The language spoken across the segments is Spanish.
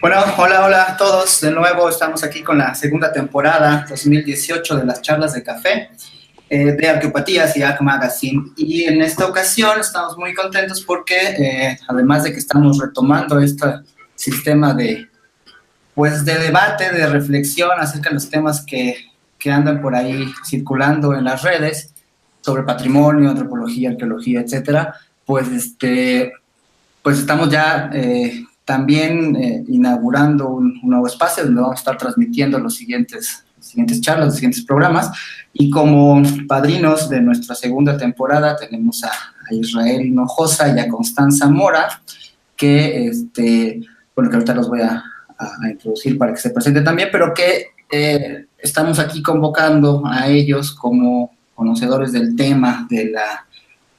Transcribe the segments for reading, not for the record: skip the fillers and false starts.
Bueno, hola, hola a todos. De nuevo estamos aquí con la segunda temporada 2018 de las charlas de café de Arqueopatías y Arc Magazine. Y en esta ocasión estamos muy contentos porque además de que estamos retomando este sistema pues, de debate, de reflexión acerca de los temas que andan por ahí circulando en las redes sobre patrimonio, antropología, arqueología, etcétera, pues estamos ya también inaugurando un nuevo espacio donde vamos a estar transmitiendo siguientes charlas, los siguientes programas. Y como padrinos de nuestra segunda temporada tenemos a Israel Hinojosa y a Constanza Mora, bueno, que ahorita los voy a introducir para que se presenten también, pero que estamos aquí convocando a ellos como conocedores del tema de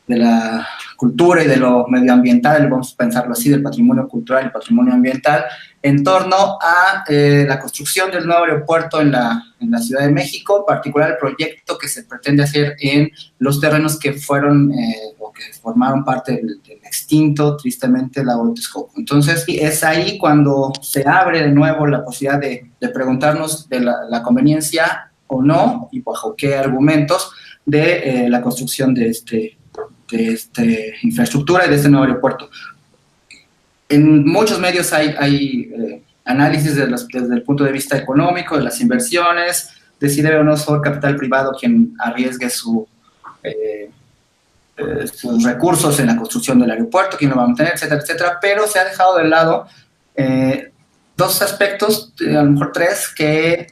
la cultura y de lo medioambiental, vamos a pensarlo así, del patrimonio cultural y patrimonio ambiental, en torno a la construcción del nuevo aeropuerto en la Ciudad de México, en particular el proyecto que se pretende hacer en los terrenos que fueron o que formaron parte del extinto, tristemente, lago de Texcoco. Entonces, es ahí cuando se abre de nuevo la posibilidad de preguntarnos de la conveniencia o no, y bajo qué argumentos, de la construcción de esta infraestructura y de este nuevo aeropuerto. En muchos medios hay análisis desde el punto de vista económico, de las inversiones, de si debe o no ser capital privado quien arriesgue sus recursos en la construcción del aeropuerto, quién lo va a mantener, etcétera, etcétera, pero se ha dejado de lado dos aspectos, a lo mejor tres, que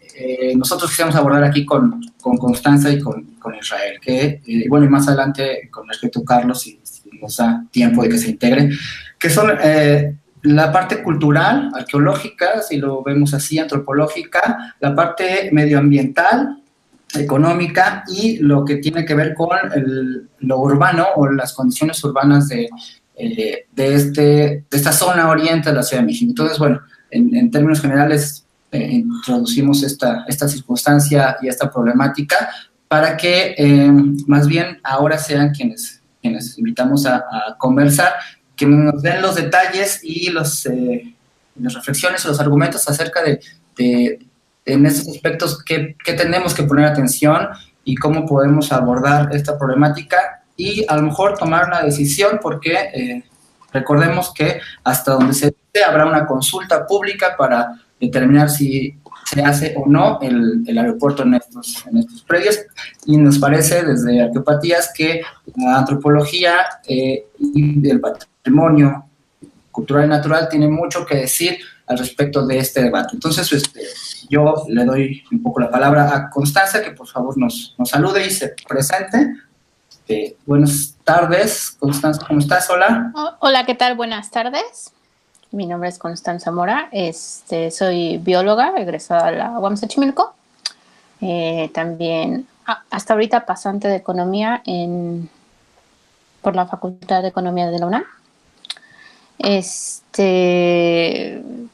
nosotros quisiéramos abordar aquí con Constanza y con Israel, bueno, y más adelante con respecto a Carlos, si nos da tiempo de que se integre, que son la parte cultural, arqueológica, si lo vemos así, antropológica, la parte medioambiental, económica y lo que tiene que ver con lo urbano o las condiciones urbanas de esta zona oriente de la Ciudad de México. Entonces, bueno, en términos generales, introducimos esta circunstancia y esta problemática para que más bien ahora sean quienes invitamos a conversar, que nos den los detalles y las reflexiones o los argumentos acerca de en estos aspectos qué tenemos que poner atención y cómo podemos abordar esta problemática y a lo mejor tomar una decisión porque recordemos que hasta donde se dice habrá una consulta pública para determinar si se hace o no el aeropuerto en estos predios, y nos parece desde Arqueopatías que la antropología y el patrimonio cultural y natural tiene mucho que decir al respecto de este debate. Entonces, yo le doy un poco la palabra a Constanza, que por favor nos salude y se presente. Buenas tardes, Constanza, ¿cómo estás? Hola. Hola, ¿qué tal? Buenas tardes. Mi nombre es Constanza Mora, soy bióloga, egresada de la UAM Xochimilco. También, hasta ahorita, pasante de Economía por la Facultad de Economía de la UNAM.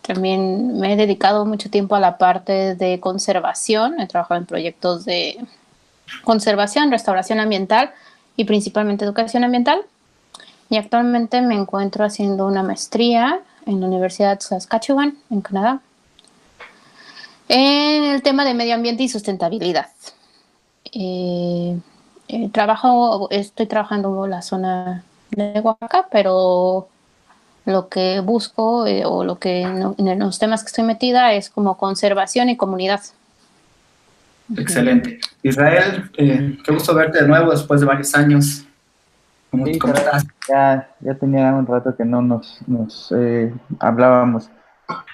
También me he dedicado mucho tiempo a la parte de conservación. He trabajado en proyectos de conservación, restauración ambiental y principalmente educación ambiental. Y actualmente me encuentro haciendo una maestría en la Universidad de Saskatchewan, en Canadá, en el tema de medio ambiente y sustentabilidad. Estoy trabajando en la zona de Oaxaca, pero lo que busco o lo que en los temas que estoy metida es como conservación y comunidad. Excelente. Israel, qué gusto verte de nuevo después de varios años. ¿Cómo estás? Ya tenía un rato que no nos hablábamos.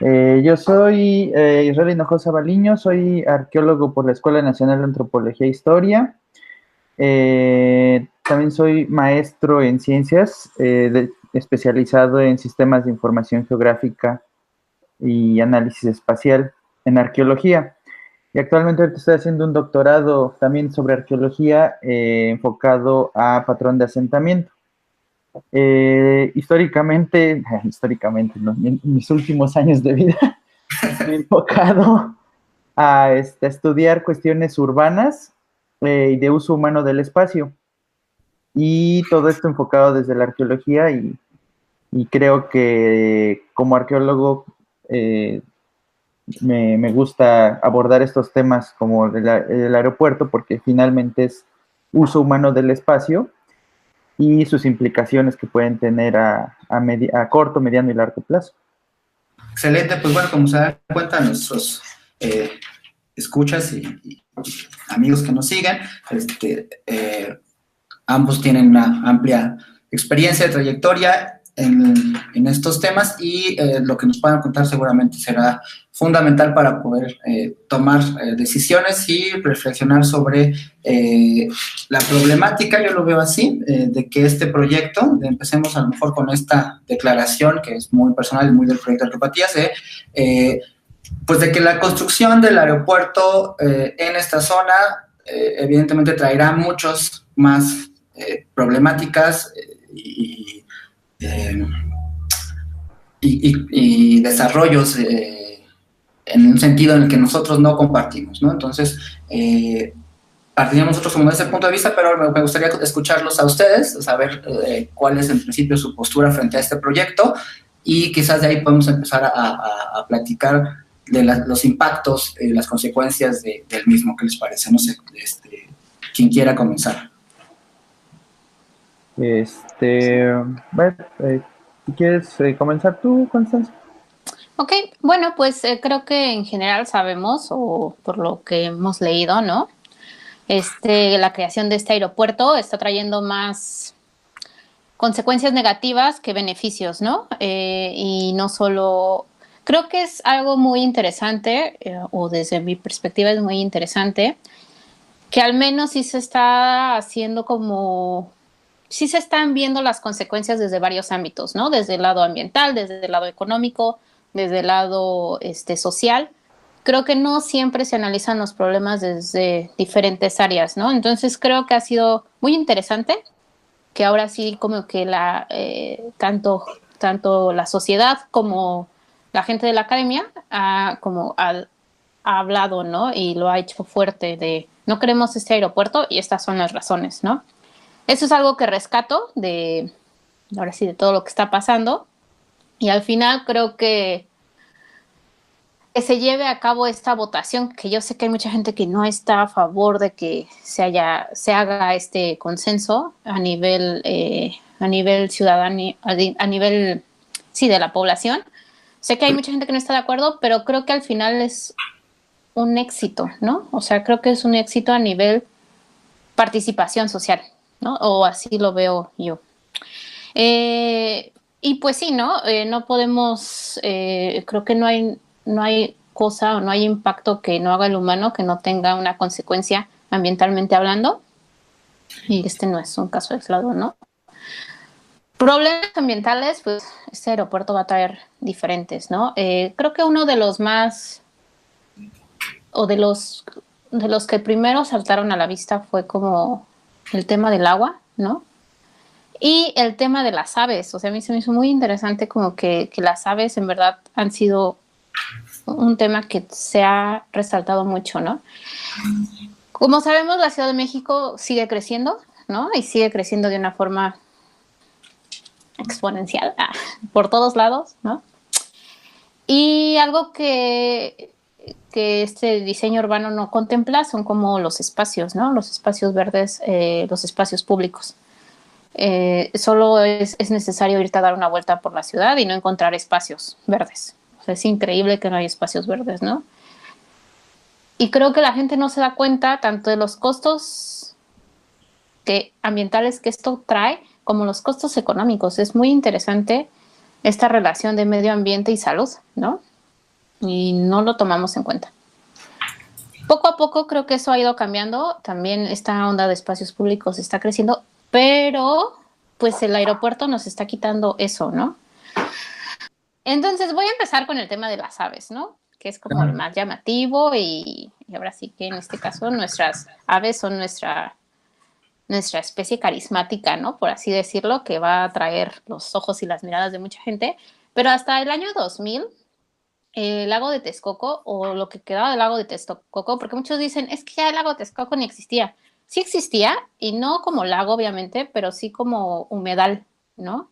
Yo soy Israel Hinojosa Baliño, soy arqueólogo por la Escuela Nacional de Antropología e Historia. También soy maestro en ciencias, especializado en sistemas de información geográfica y análisis espacial en arqueología. Y actualmente estoy haciendo un doctorado también sobre arqueología enfocado a patrón de asentamiento. Históricamente, ¿no? En mis últimos años de vida me he enfocado a estudiar cuestiones urbanas y de uso humano del espacio. Y todo esto enfocado desde la arqueología y creo que como arqueólogo me gusta abordar estos temas como el aeropuerto, porque finalmente es uso humano del espacio y sus implicaciones que pueden tener a corto, mediano y largo plazo. Excelente, pues bueno, como se dan cuenta nuestros escuchas y amigos que nos siguen, ambos tienen una amplia experiencia de trayectoria en estos temas y lo que nos puedan contar seguramente será fundamental para poder tomar decisiones y reflexionar sobre la problemática, yo lo veo así, de que este proyecto, empecemos a lo mejor con esta declaración que es muy personal y muy del proyecto Arqueopatías, pues de que la construcción del aeropuerto en esta zona evidentemente traerá muchos más problemáticas y desarrollos en un sentido en el que nosotros no compartimos, ¿no? Entonces, partiríamos nosotros como de ese punto de vista, pero me gustaría escucharlos a ustedes, saber cuál es en principio su postura frente a este proyecto y quizás de ahí podemos empezar a platicar de los impactos y las consecuencias del mismo. ¿Qué les parece? No sé, quien quiera comenzar. Bueno, ¿quieres comenzar tú, Constanza? Ok, bueno, pues creo que en general sabemos, o por lo que hemos leído, ¿no? La creación de este aeropuerto está trayendo más consecuencias negativas que beneficios, ¿no? Y no solo... Creo que es algo muy interesante, o desde mi perspectiva es muy interesante, que al menos sí se está haciendo como... Sí se están viendo las consecuencias desde varios ámbitos, ¿no? Desde el lado ambiental, desde el lado económico, desde el lado social. Creo que no siempre se analizan los problemas desde diferentes áreas, ¿no? Entonces creo que ha sido muy interesante que ahora sí como que tanto la sociedad como la gente de la academia ha hablado, ¿no? Y lo ha hecho fuerte de no queremos este aeropuerto y estas son las razones, ¿no? Eso es algo que rescato ahora sí, de todo lo que está pasando. Y al final creo que se lleve a cabo esta votación, que yo sé que hay mucha gente que no está a favor de que se haga este consenso a nivel ciudadano, a nivel, sí, de la población. Sé que hay mucha gente que no está de acuerdo, pero creo que al final es un éxito, ¿no? O sea, creo que es un éxito a nivel participación social, ¿no? O así lo veo yo. Y pues sí, ¿no? No podemos, creo que no hay cosa o no hay impacto que no haga el humano que no tenga una consecuencia ambientalmente hablando. Y no es un caso aislado, ¿no? Problemas ambientales, pues este aeropuerto va a traer diferentes, ¿no? Creo que uno de los más, o de los que primero saltaron a la vista fue como el tema del agua, ¿no? Y el tema de las aves, o sea, a mí se me hizo muy interesante como que las aves en verdad han sido un tema que se ha resaltado mucho, ¿no? Como sabemos, la Ciudad de México sigue creciendo, ¿no? Y sigue creciendo de una forma exponencial, por todos lados, ¿no? Y algo que este diseño urbano no contempla son como los espacios, ¿no? Los espacios verdes, los espacios públicos. Solo es necesario irte a dar una vuelta por la ciudad y no encontrar espacios verdes. O sea, es increíble que no hay espacios verdes, ¿no? Y creo que la gente no se da cuenta tanto de los costos ambientales que esto trae como los costos económicos. Es muy interesante esta relación de medio ambiente y salud, ¿no? Y no lo tomamos en cuenta. Poco a poco creo que eso ha ido cambiando. También esta onda de espacios públicos está creciendo, pero pues el aeropuerto nos está quitando eso, ¿no? Entonces voy a empezar con el tema de las aves, ¿no? Que es como el más llamativo y ahora sí que en este caso nuestras aves son nuestra especie carismática, ¿no? Por así decirlo, que va a atraer los ojos y las miradas de mucha gente. Pero hasta el año 2000, el lago de Texcoco, o lo que quedaba del lago de Texcoco, porque muchos dicen, es que ya el lago de Texcoco ni existía. Sí existía, y no como lago, obviamente, pero sí como humedal, ¿no?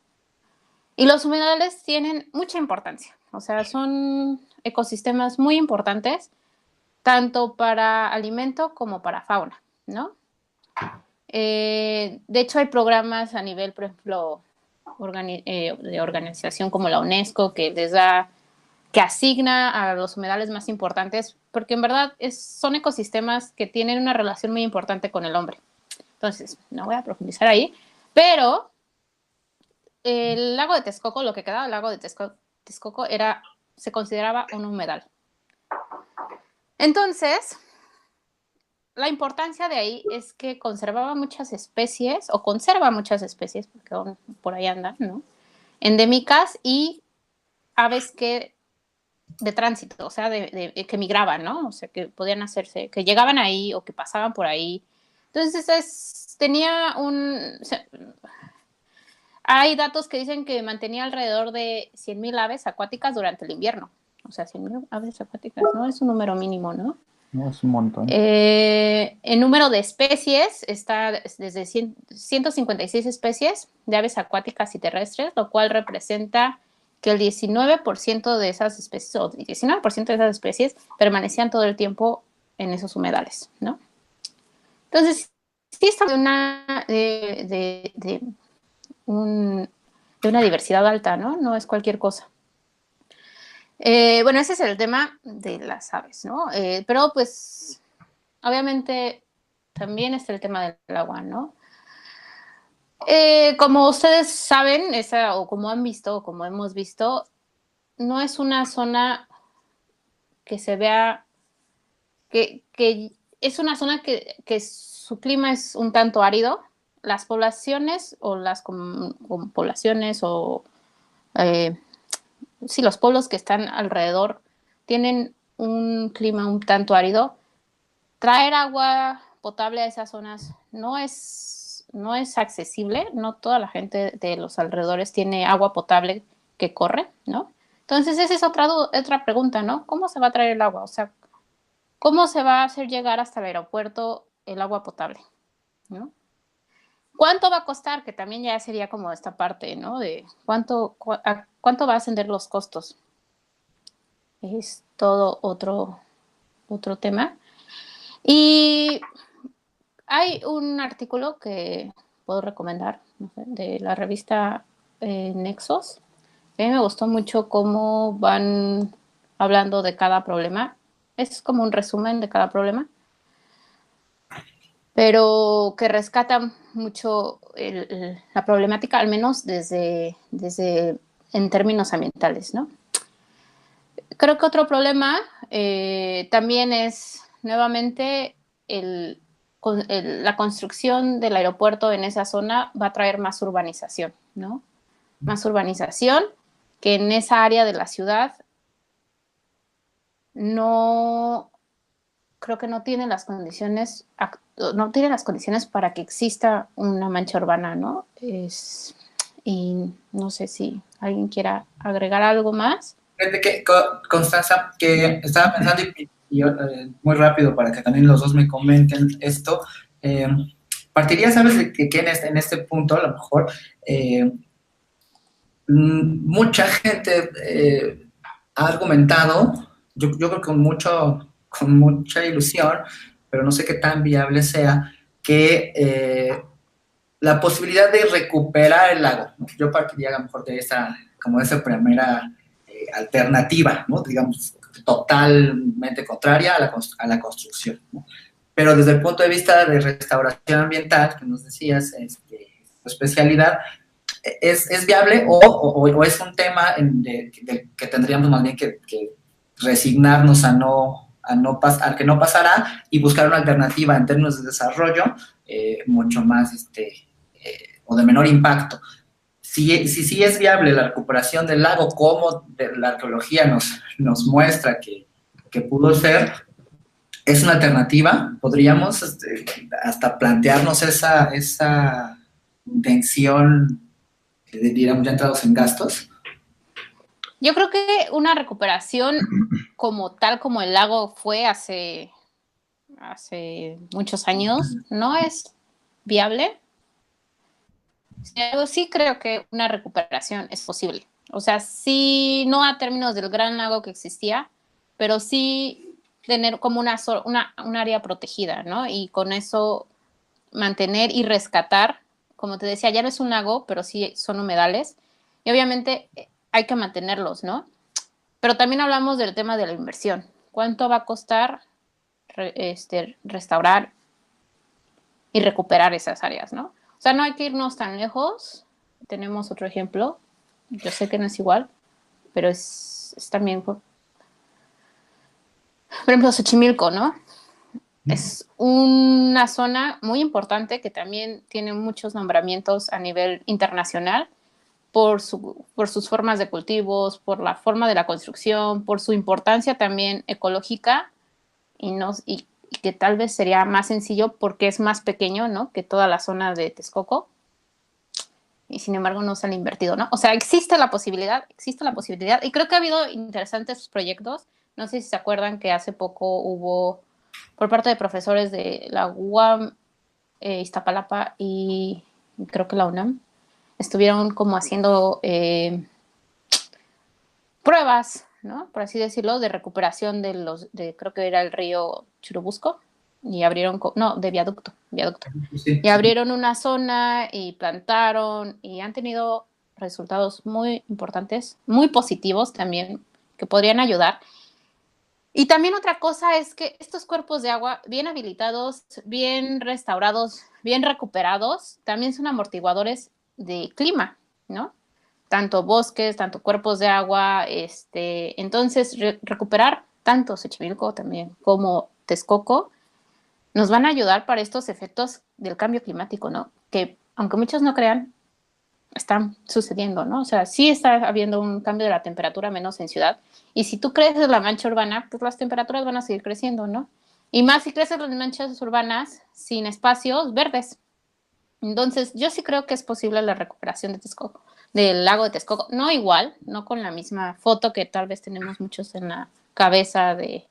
Y los humedales tienen mucha importancia, O sea, son ecosistemas muy importantes, tanto para alimento como para fauna, ¿no? De hecho, hay programas a nivel, por ejemplo, de organización como la UNESCO que asigna a los humedales más importantes, porque en verdad son ecosistemas que tienen una relación muy importante con el hombre. Entonces, no voy a profundizar ahí, pero el lago de Texcoco, lo que quedaba del lago de Texcoco se consideraba un humedal. Entonces, la importancia de ahí es que conservaba muchas especies, o conserva muchas especies, porque aún por ahí andan, ¿no? Endémicas y aves de tránsito, o sea, que migraban, ¿no? O sea, que podían hacerse, que llegaban ahí o que pasaban por ahí. Entonces, hay datos que dicen que mantenía alrededor de 100,000 aves acuáticas durante el invierno. O sea, 100,000 aves acuáticas, ¿no? Es un número mínimo, ¿no? No, es un montón. El número de especies está desde 156 especies de aves acuáticas y terrestres, lo cual representa que el 19% de esas especies, o el 19% de esas especies, permanecían todo el tiempo en esos humedales, ¿no? Entonces, sí está de una diversidad alta, ¿no? No es cualquier cosa. Bueno, ese es el tema de las aves, ¿no? Pero pues, obviamente, también está el tema del agua, ¿no? Como ustedes saben, o como han visto, o como hemos visto, no es una zona que se vea, que es una zona que su clima es un tanto árido. Las poblaciones o las poblaciones o sí, los pueblos que están alrededor tienen un clima un tanto árido. Traer agua potable a esas zonas no es accesible, no toda la gente de los alrededores tiene agua potable que corre, ¿no? Entonces esa es otra pregunta, ¿no? ¿Cómo se va a traer el agua? O sea, ¿cómo se va a hacer llegar hasta el aeropuerto el agua potable? ¿No? ¿Cuánto va a costar? Que también ya sería como esta parte, ¿no? De cuánto va a ascender los costos. Es todo otro tema. Y hay un artículo que puedo recomendar, no sé, de la revista Nexos. A mí me gustó mucho cómo van hablando de cada problema. Es como un resumen de cada problema, pero que rescata mucho la problemática, al menos desde en términos ambientales, ¿no? Creo que otro problema también es nuevamente la construcción del aeropuerto en esa zona va a traer más urbanización, ¿no? Más urbanización que en esa área de la ciudad no, creo que no tiene las condiciones para que exista una mancha urbana, ¿no? Y no sé si alguien quiera agregar algo más. Fíjate que, Constanza, que estaba pensando y muy rápido para que también los dos me comenten esto. Partiría, ¿sabes? De que en este punto, a lo mejor, mucha gente ha argumentado, yo creo que con mucha ilusión, pero no sé qué tan viable sea, que la posibilidad de recuperar el lago, ¿no? Yo partiría a lo mejor de esa primera alternativa, ¿no? Digamos, totalmente contraria a la construcción, ¿no? Pero desde el punto de vista de restauración ambiental, que nos decías, tu especialidad, ¿es viable o es un tema que tendríamos más bien que resignarnos a que no pasará y buscar una alternativa en términos de desarrollo mucho más o de menor impacto? Si es viable la recuperación del lago, como la arqueología nos muestra que pudo ser, es una alternativa. Podríamos hasta plantearnos esa intención, diríamos, ya entrados en gastos. Yo creo que una recuperación como tal como el lago fue hace muchos años no es viable. Pero sí creo que una recuperación es posible. O sea, sí, no a términos del gran lago que existía, pero sí tener como un área protegida, ¿no? Y con eso mantener y rescatar, como te decía, ya no es un lago, pero sí son humedales. Y obviamente hay que mantenerlos, ¿no? Pero también hablamos del tema de la inversión. ¿Cuánto va a costar restaurar y recuperar esas áreas, ¿no? O sea, no hay que irnos tan lejos. Tenemos otro ejemplo. Yo sé que no es igual, pero es también, por ejemplo, Xochimilco, ¿no? Es una zona muy importante que también tiene muchos nombramientos a nivel internacional por sus formas de cultivos, por la forma de la construcción, por su importancia también ecológica y que tal vez sería más sencillo porque es más pequeño, ¿no? Que toda la zona de Texcoco y sin embargo no se han invertido, ¿no? O sea, existe la posibilidad y creo que ha habido interesantes proyectos. No sé si se acuerdan que hace poco hubo por parte de profesores de la UAM, Iztapalapa y creo que la UNAM, estuvieron como haciendo pruebas, ¿no? Por así decirlo, de recuperación creo que era el río Churubusco, y abrieron, no, de viaducto. Sí, Y sí. abrieron una zona y plantaron y han tenido resultados muy importantes, muy positivos también, que podrían ayudar. Y también otra cosa es que estos cuerpos de agua bien habilitados, bien restaurados, bien recuperados, también son amortiguadores de clima, ¿no? Tanto bosques, tanto cuerpos de agua, entonces recuperar tanto Xochimilco también como Texcoco nos van a ayudar para estos efectos del cambio climático, ¿no? Que aunque muchos no crean, están sucediendo, ¿no? O sea, sí está habiendo un cambio de la temperatura menos en ciudad. Y si tú creces la mancha urbana, pues las temperaturas van a seguir creciendo, ¿no? Y más si creces las manchas urbanas sin espacios verdes. Entonces, yo sí creo que es posible la recuperación de Texcoco, del lago de Texcoco. No igual, no con la misma foto que tal vez tenemos muchos en la cabeza de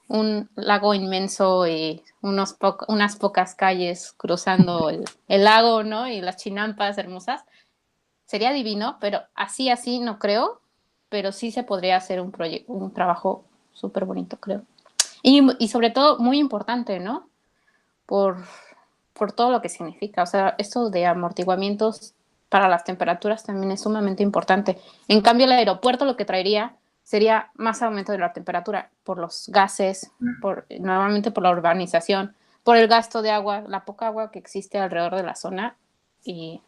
un lago inmenso y unas pocas calles cruzando el lago, ¿no? Y las chinampas hermosas. Sería divino, pero así no creo, pero sí se podría hacer un trabajo súper bonito, creo. Y sobre todo muy importante, ¿no? Por, por todo lo que significa. O sea, esto de amortiguamientos para las temperaturas también es sumamente importante. En cambio, el aeropuerto lo que traería sería más aumento de la temperatura por los gases, nuevamente por la urbanización, por el gasto de agua, la poca agua que existe alrededor de la zona y,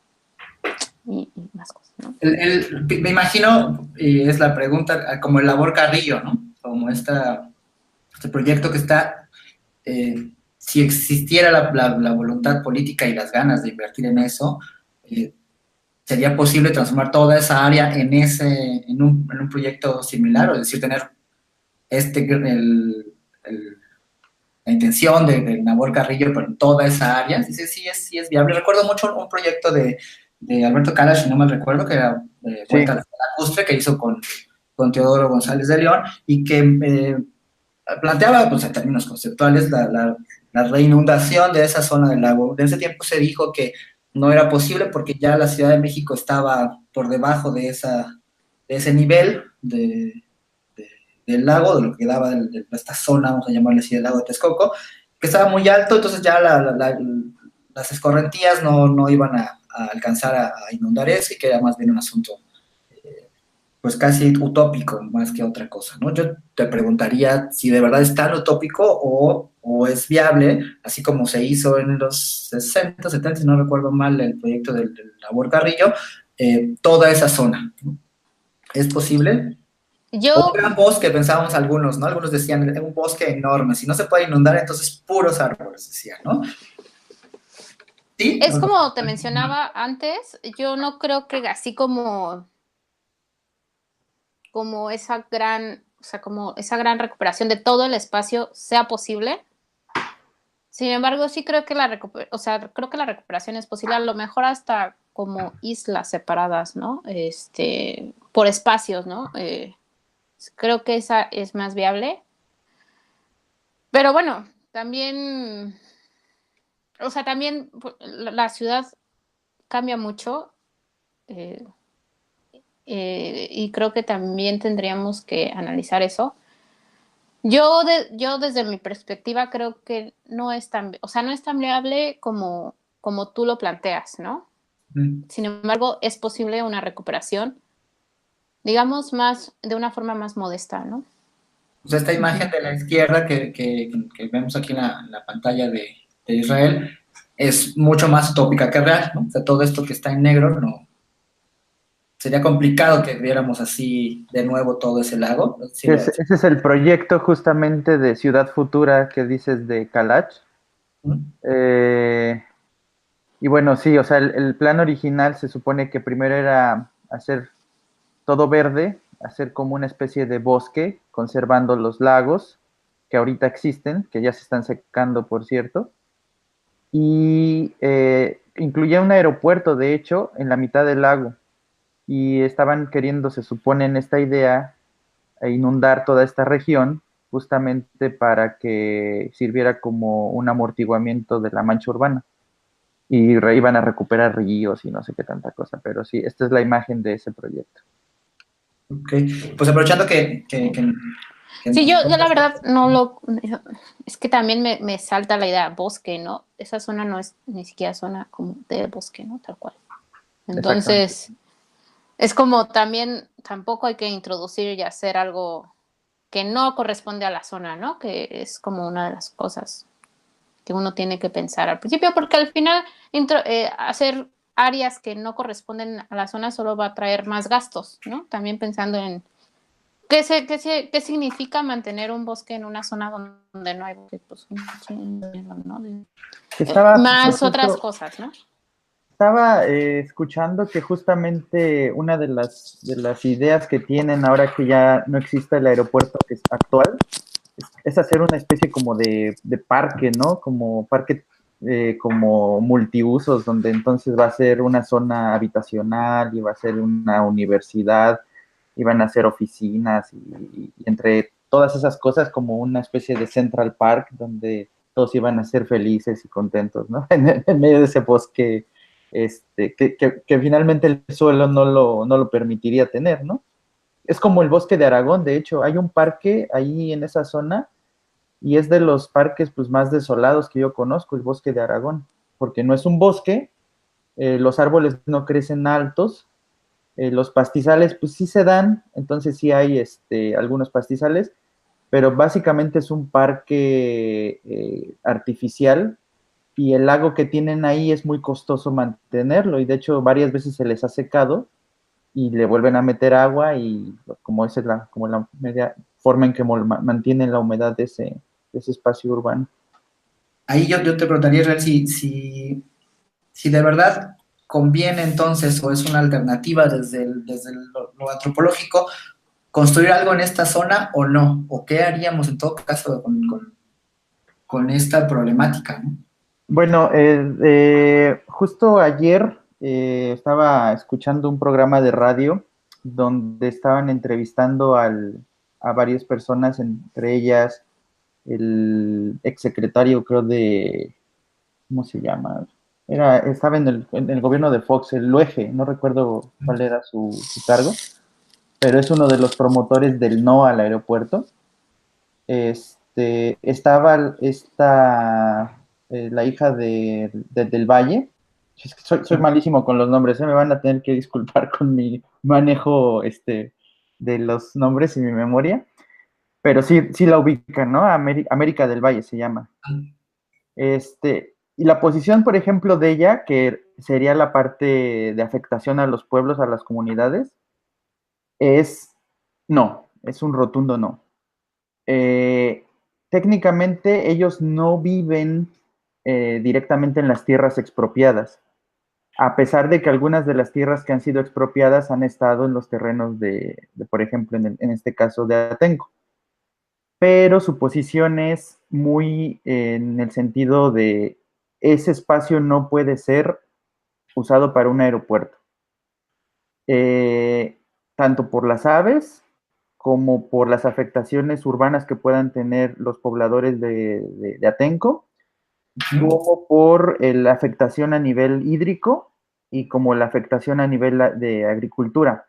y más cosas, ¿no? Me imagino, y es la pregunta, como el Labor Carrillo, ¿no? Como este proyecto que está, si existiera la voluntad política y las ganas de invertir en eso, sería posible transformar toda esa área en un proyecto similar, o es decir, tener el, la intención de Nabor Carrillo, pero en toda esa área, sí es viable. Recuerdo mucho un proyecto de Alberto Calas, si no mal recuerdo, que era Sí, Vuelta a la Lacustre, que hizo con Teodoro González de León, y que planteaba, pues en términos conceptuales, la reinundación de esa zona del lago. De ese tiempo se dijo que no era posible porque ya la Ciudad de México estaba por debajo de ese nivel del lago, de lo que quedaba de esta zona, vamos a llamarle así, del lago de Texcoco, que estaba muy alto, entonces ya las escorrentías no iban a alcanzar a inundar eso y que era más bien un asunto pues casi utópico más que otra cosa, ¿no? Yo te preguntaría si de verdad es tan utópico o es viable, así como se hizo en los 60, 70, si no recuerdo mal, el proyecto del Labor Carrillo, toda esa zona, ¿no? ¿Es posible? O un Yo gran bosque, pensábamos algunos, ¿no? Algunos decían, un bosque enorme, si no se puede inundar, entonces puros árboles, decían, ¿no? ¿Sí? es como te mencionaba antes, yo no creo que así como esa gran, o sea, como esa gran recuperación de todo el espacio sea posible. Sin embargo, sí creo que o sea, creo que la recuperación es posible, a lo mejor hasta como islas separadas, ¿no? Por espacios, ¿no? Creo que esa es más viable. Pero bueno, también, o sea, también la ciudad cambia mucho. eh, y creo que también tendríamos que analizar eso. Yo desde mi perspectiva creo que no es tan, o sea, no es tan viable como tú lo planteas, ¿no? Sin embargo, es posible una recuperación, digamos, de una forma más modesta, ¿no? O sea, esta imagen de la izquierda que vemos aquí en la pantalla de Israel es mucho más utópica que real, ¿no? O sea, todo esto que está en negro, no. Sería complicado que viéramos así de nuevo todo ese lago. Sí, Ese es el proyecto justamente de Ciudad Futura que dices de Calach. Y bueno, sí, o sea, el plan original se supone que primero era hacer todo verde, hacer como una especie de bosque, conservando los lagos que ahorita existen, que ya se están secando, por cierto, y incluía un aeropuerto, de hecho, en la mitad del lago, y estaban queriendo, se supone, en esta idea, inundar toda esta región, justamente para que sirviera como un amortiguamiento de la mancha urbana. Y iban a recuperar ríos y no sé qué tanta cosa, pero sí, esta es la imagen de ese proyecto. Ok, pues aprovechando Sí, yo la verdad no lo... Es que también me salta la idea bosque, ¿no? Esa zona no es ni siquiera zona como de bosque, ¿no? Tal cual. Entonces, es como también, tampoco hay que introducir y hacer algo que no corresponde a la zona, ¿no? Que es como una de las cosas que uno tiene que pensar al principio, porque al final hacer áreas que no corresponden a la zona solo va a traer más gastos, ¿no? También pensando en qué significa mantener un bosque en una zona donde no hay bosque, pues ¿no? Más otras cosas, ¿no? Estaba escuchando que justamente una de las ideas que tienen ahora que ya no existe el aeropuerto que es actual es hacer una especie como de parque, ¿no? Como parque como multiusos, donde entonces va a ser una zona habitacional y va a ser una universidad y van a ser oficinas y entre todas esas cosas como una especie de Central Park donde todos iban a ser felices y contentos, ¿no? En medio de ese bosque que finalmente el suelo no lo permitiría tener, ¿no? Es como el bosque de Aragón, de hecho, hay un parque ahí en esa zona y es de los parques pues más desolados que yo conozco, el bosque de Aragón, porque no es un bosque, los árboles no crecen altos, los pastizales pues sí se dan, entonces sí hay algunos pastizales, pero básicamente es un parque artificial y el lago que tienen ahí es muy costoso mantenerlo y de hecho varias veces se les ha secado y le vuelven a meter agua y como esa es como la media forma en que mantienen la humedad de ese espacio urbano. Ahí yo te preguntaría, Israel, si de verdad conviene entonces o es una alternativa desde lo antropológico construir algo en esta zona o no, o qué haríamos en todo caso con esta problemática, ¿no? Bueno, justo ayer estaba escuchando un programa de radio donde estaban entrevistando a varias personas, entre ellas el exsecretario, creo, ¿cómo se llama? Estaba en el gobierno de Fox, el Luege, no recuerdo cuál era su cargo, pero es uno de los promotores del no al aeropuerto. Estaba la hija del Valle. Soy malísimo con los nombres, me van a tener que disculpar con mi manejo de los nombres y mi memoria, pero sí la ubican, ¿no? América del Valle se llama. Y la posición, por ejemplo, de ella, que sería la parte de afectación a los pueblos, a las comunidades, es no, es un rotundo no. Técnicamente ellos no viven directamente en las tierras expropiadas, a pesar de que algunas de las tierras que han sido expropiadas han estado en los terrenos por ejemplo, en este caso de Atenco. Pero su posición es muy en el sentido de ese espacio no puede ser usado para un aeropuerto. Tanto por las aves como por las afectaciones urbanas que puedan tener los pobladores de Atenco, como por la afectación a nivel hídrico y como la afectación a nivel de agricultura.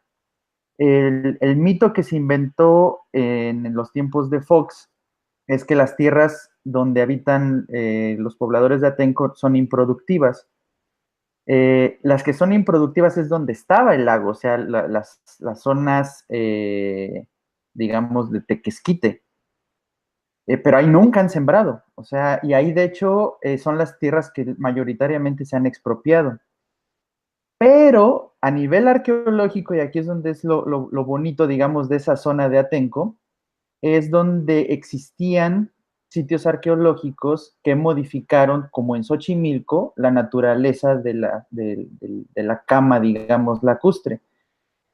El mito que se inventó en los tiempos de Fox es que las tierras donde habitan los pobladores de Atenco son improductivas. Las que son improductivas es donde estaba el lago, o sea, las zonas, digamos, de Tequesquite. Pero ahí nunca han sembrado, o sea, y ahí de hecho son las tierras que mayoritariamente se han expropiado. Pero a nivel arqueológico, y aquí es donde es lo bonito, digamos, de esa zona de Atenco, es donde existían sitios arqueológicos que modificaron, como en Xochimilco, la naturaleza de la cama, digamos, lacustre,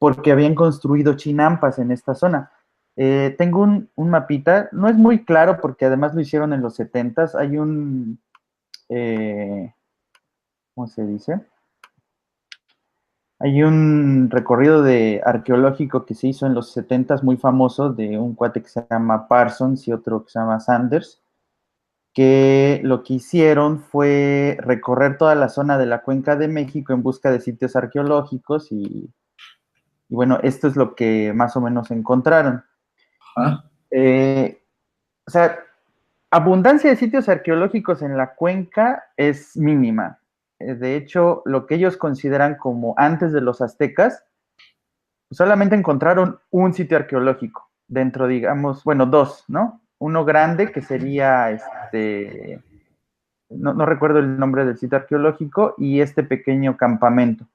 porque habían construido chinampas en esta zona. Tengo un mapita, no es muy claro porque además lo hicieron en los 70s, hay ¿cómo se dice? Hay un recorrido arqueológico que se hizo en los 70s muy famoso de un cuate que se llama Parsons y otro que se llama Sanders, que lo que hicieron fue recorrer toda la zona de la Cuenca de México en busca de sitios arqueológicos y bueno, esto es lo que más o menos encontraron. Ah. O sea, abundancia de sitios arqueológicos en la cuenca es mínima. De hecho, lo que ellos consideran como antes de los aztecas, solamente encontraron un sitio arqueológico dentro, digamos, bueno, dos, ¿no? Uno grande que sería, no recuerdo el nombre del sitio arqueológico, y este pequeño campamento.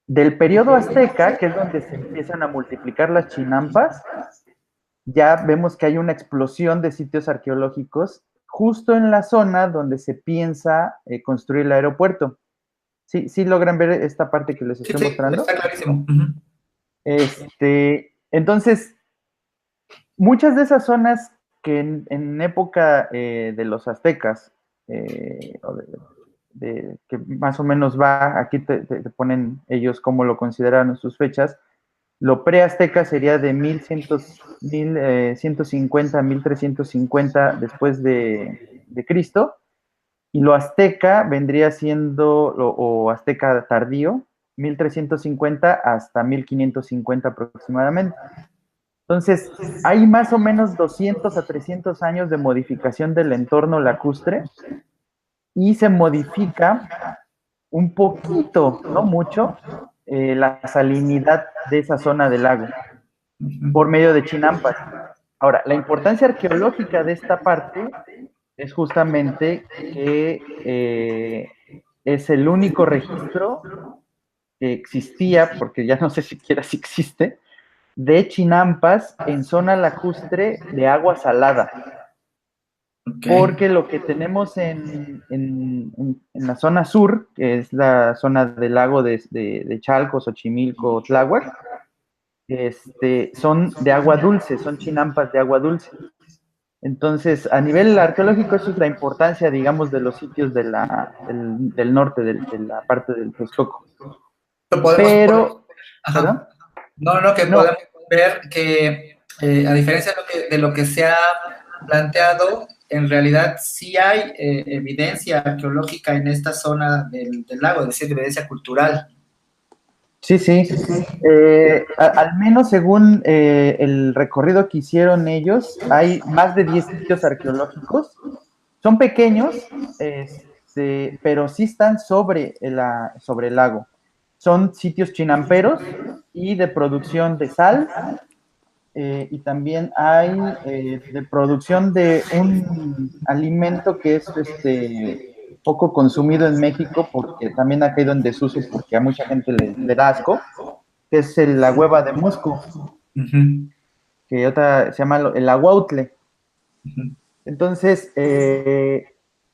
Del periodo azteca, que es donde se empiezan a multiplicar las chinampas, ya vemos que hay una explosión de sitios arqueológicos justo en la zona donde se piensa construir el aeropuerto. ¿Sí, sí logran ver esta parte que les estoy mostrando? Está clarísimo. Entonces, muchas de esas zonas que en época de los aztecas, que más o menos va, aquí te ponen ellos cómo lo consideraron en sus fechas, lo pre-azteca sería de 1150 a 1350 después de Cristo, y lo azteca vendría siendo, o azteca tardío, 1350 hasta 1550 aproximadamente. Entonces, hay más o menos 200 a 300 años de modificación del entorno lacustre y se modifica un poquito, no mucho, la salinidad de esa zona del lago por medio de chinampas. Ahora, la importancia arqueológica de esta parte es justamente que es el único registro que existía, porque ya no sé siquiera si existe, de chinampas en zona lacustre de agua salada. Okay. Porque lo que tenemos en la zona sur, que es la zona del lago de Chalco, Xochimilco, Tláhuac, son de agua dulce, son chinampas de agua dulce. Entonces, a nivel arqueológico, eso es la importancia, digamos, de los sitios del norte, de la parte del Texcoco. Pero, ¿perdón? No, que podemos ver que, a diferencia de lo que se ha planteado, en realidad sí hay evidencia arqueológica en esta zona del lago, es decir, evidencia cultural. Sí. Al menos según el recorrido que hicieron ellos, hay más de 10 sitios arqueológicos. Son pequeños, pero sí están sobre el lago. Son sitios chinamperos y de producción de sal, y también hay de producción de un alimento que es poco consumido en México porque también ha caído en desuso porque a mucha gente le da asco, que es la hueva de musgo, que otra se llama el aguautle. Entonces,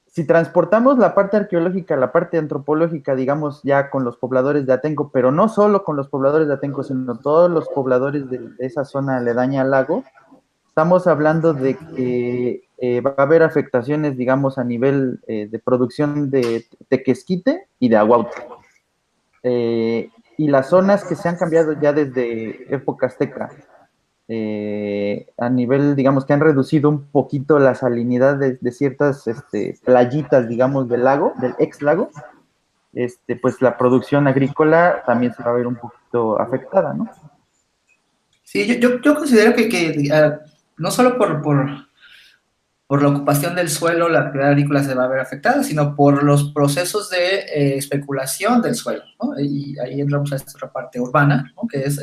si transportamos la parte arqueológica, la parte antropológica, digamos, ya con los pobladores de Atenco, pero no solo con los pobladores de Atenco, sino todos los pobladores de esa zona aledaña al lago, estamos hablando de que va a haber afectaciones, digamos, a nivel de producción de tequesquite y de aguautle. Y las zonas que se han cambiado ya desde época azteca, a nivel, digamos, que han reducido un poquito la salinidad de ciertas playitas, digamos, del lago, del ex lago, pues la producción agrícola también se va a ver un poquito afectada, ¿no? Sí, yo considero que no solo por la ocupación del suelo la actividad agrícola se va a ver afectada, sino por los procesos de especulación del suelo, ¿no? Y ahí entramos a esta otra parte urbana, ¿no? Que es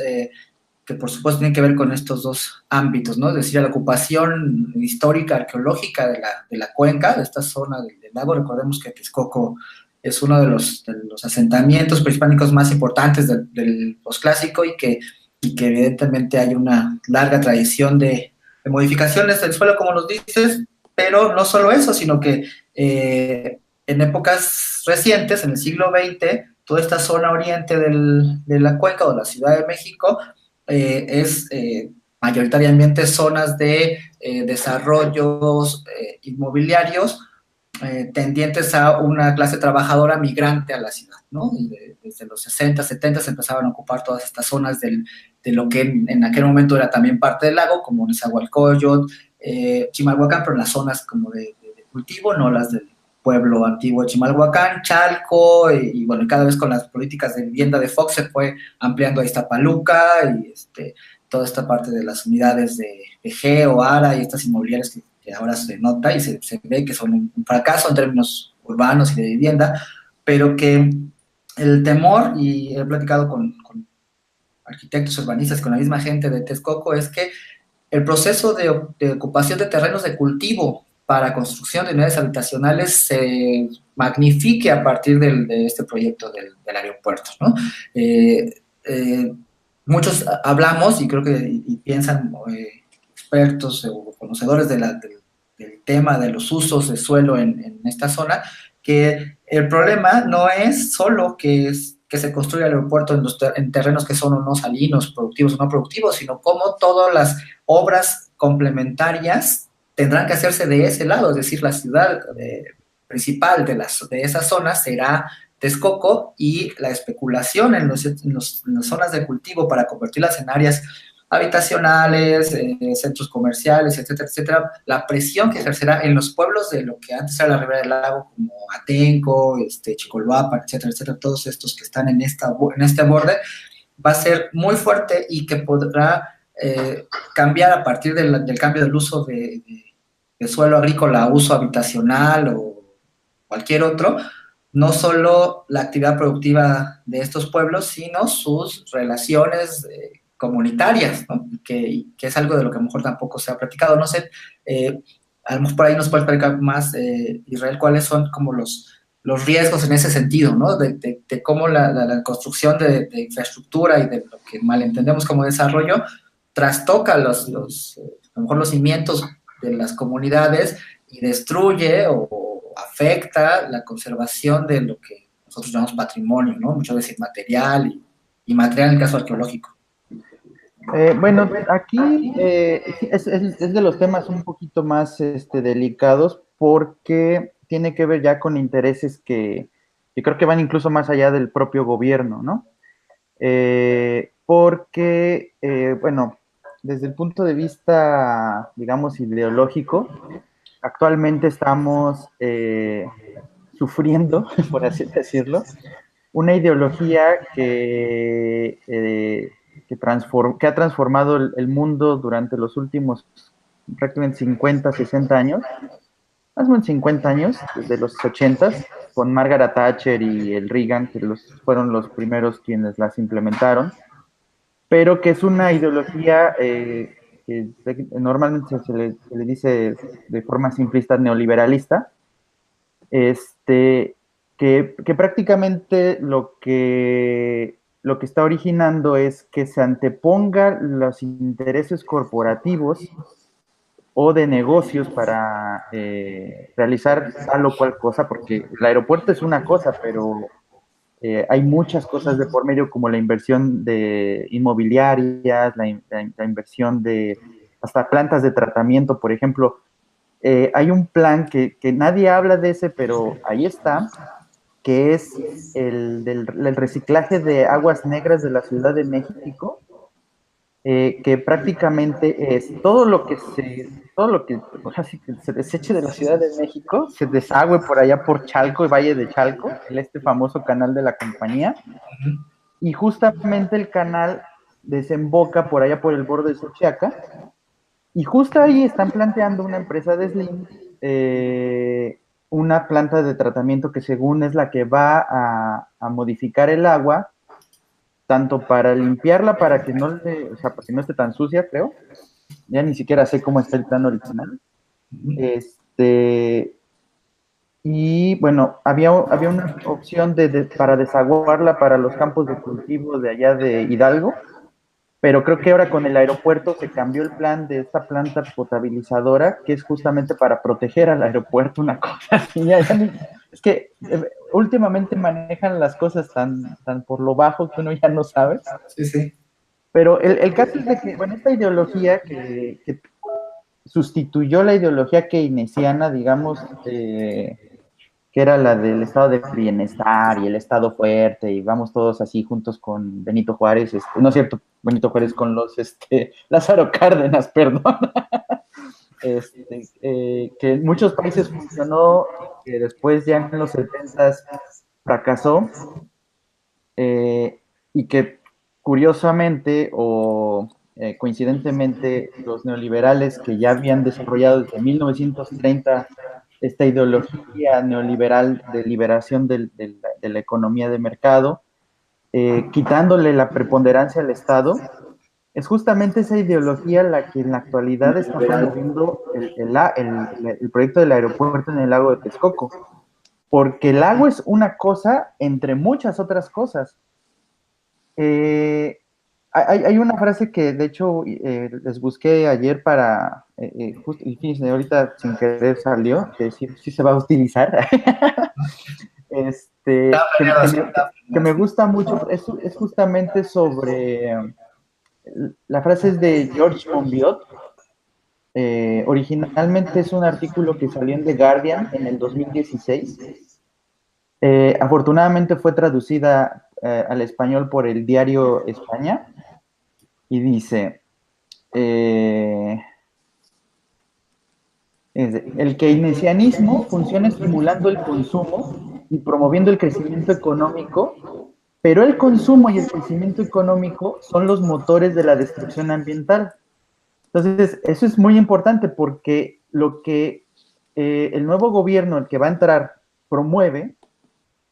que por supuesto tiene que ver con estos dos ámbitos, ¿no? Es decir, la ocupación histórica, arqueológica de la cuenca, de esta zona del lago. Recordemos que Texcoco es uno de los asentamientos prehispánicos más importantes del posclásico y que evidentemente hay una larga tradición de modificaciones del suelo, como nos dices, pero no solo eso, sino que en épocas recientes, en el siglo XX, toda esta zona oriente de la cuenca o de la Ciudad de México es mayoritariamente zonas de desarrollos inmobiliarios tendientes a una clase trabajadora migrante a la ciudad, ¿no? Y desde los 60, 70 se empezaban a ocupar todas estas zonas de lo que en aquel momento era también parte del lago, como Nezahualcóyotl, Chimalhuacán, pero en las zonas como de cultivo, no las del pueblo antiguo de Chimalhuacán, Chalco, y bueno, cada vez con las políticas de vivienda de Fox se fue ampliando a Iztapaluca y toda esta parte de las unidades de Geo, Ara y estas inmobiliarias que ahora se nota y se ve que son un fracaso en términos urbanos y de vivienda, pero que el temor, y he platicado con arquitectos urbanistas, con la misma gente de Texcoco, es que el proceso de ocupación de terrenos de cultivo para construcción de unidades habitacionales se magnifique a partir de este proyecto del aeropuerto, ¿no? Muchos hablamos, y creo que y piensan expertos o conocedores del tema de los usos de suelo en esta zona, que el problema no es solo que se construya el aeropuerto en terrenos que son o no salinos, productivos o no productivos, sino cómo todas las obras complementarias tendrán que hacerse de ese lado, es decir, la ciudad principal de esa zona será Texcoco, y la especulación en las zonas de cultivo para convertirlas en áreas habitacionales, centros comerciales, etcétera, etcétera, la presión que ejercerá en los pueblos de lo que antes era la Ribera del Lago, como Atenco, Chicolhuapan, etcétera, etcétera, todos estos que están en este borde, va a ser muy fuerte y que podrá cambiar a partir del cambio del uso de suelo agrícola a uso habitacional o cualquier otro, no solo la actividad productiva de estos pueblos, sino sus relaciones comunitarias, ¿no? Que es algo de lo que a lo mejor tampoco se ha platicado. No sé, a lo mejor por ahí nos puedes explicar más, Israel, cuáles son como los riesgos en ese sentido, ¿no? De cómo la construcción de infraestructura y de lo que malentendemos como desarrollo trastoca a lo mejor los cimientos de las comunidades y destruye o afecta la conservación de lo que nosotros llamamos patrimonio, ¿no? Muchas veces material y material en el caso arqueológico. Bueno, aquí es de los temas un poquito más delicados, porque tiene que ver ya con intereses que creo que van incluso más allá del propio gobierno, ¿no? Porque, bueno, desde el punto de vista, digamos, ideológico, actualmente estamos sufriendo, por así decirlo, una ideología que ha transformado el mundo durante los últimos prácticamente 50, 60 años, más o menos 50 años, desde los 80, con Margaret Thatcher y el Reagan, que fueron los primeros quienes las implementaron, pero que es una ideología que normalmente se le dice de forma simplista neoliberalista, que prácticamente lo que está originando es que se anteponga los intereses corporativos o de negocios para realizar tal o cual cosa, porque el aeropuerto es una cosa, pero hay muchas cosas de por medio, como la inversión de inmobiliarias, la inversión de hasta plantas de tratamiento, por ejemplo. Hay un plan que nadie habla de ese, pero ahí está, que es el reciclaje de aguas negras de la Ciudad de México, que prácticamente es todo lo que así que se deseche de la Ciudad de México, se desagüe por allá por Chalco, el Valle de Chalco, este famoso canal de la compañía, y justamente el canal desemboca por allá por el borde de Xochiaca, y justo ahí están planteando una empresa de Slim, una planta de tratamiento que según es la que va a modificar el agua, tanto para limpiarla, para que no, o sea, para que no esté tan sucia, creo. Ya ni siquiera sé cómo está el plan original. Y bueno, había una opción para desaguarla para los campos de cultivo de allá de Hidalgo, pero creo que ahora con el aeropuerto se cambió el plan de esta planta potabilizadora, que es justamente para proteger al aeropuerto, una cosa así. Es que últimamente manejan las cosas tan por lo bajo que uno ya no sabe. Sí, sí. Pero el caso es de que, bueno, esta ideología que sustituyó la ideología keynesiana, digamos, que era la del estado de bienestar y el estado fuerte, y vamos todos así juntos con Benito Juárez, no es cierto, Benito Juárez con Lázaro Cárdenas, perdón, que en muchos países funcionó, que después ya en los 70s fracasó, y que curiosamente o coincidentemente los neoliberales que ya habían desarrollado desde 1930 esta ideología neoliberal de liberación de la economía de mercado, quitándole la preponderancia al Estado, es justamente esa ideología la que en la actualidad está promoviendo el proyecto del aeropuerto en el lago de Texcoco, porque el lago es una cosa entre muchas otras cosas. Hay una frase que de hecho les busqué ayer para, justo, y fíjense, ahorita sin querer salió, que sí se va a utilizar, que me gusta mucho, es justamente sobre, la frase es de George Monbiot, originalmente es un artículo que salió en The Guardian en el 2016. Afortunadamente fue traducida al español por el diario España y dice, el keynesianismo funciona estimulando el consumo y promoviendo el crecimiento económico, pero el consumo y el crecimiento económico son los motores de la destrucción ambiental. Entonces, eso es muy importante porque lo que el nuevo gobierno, el que va a entrar, promueve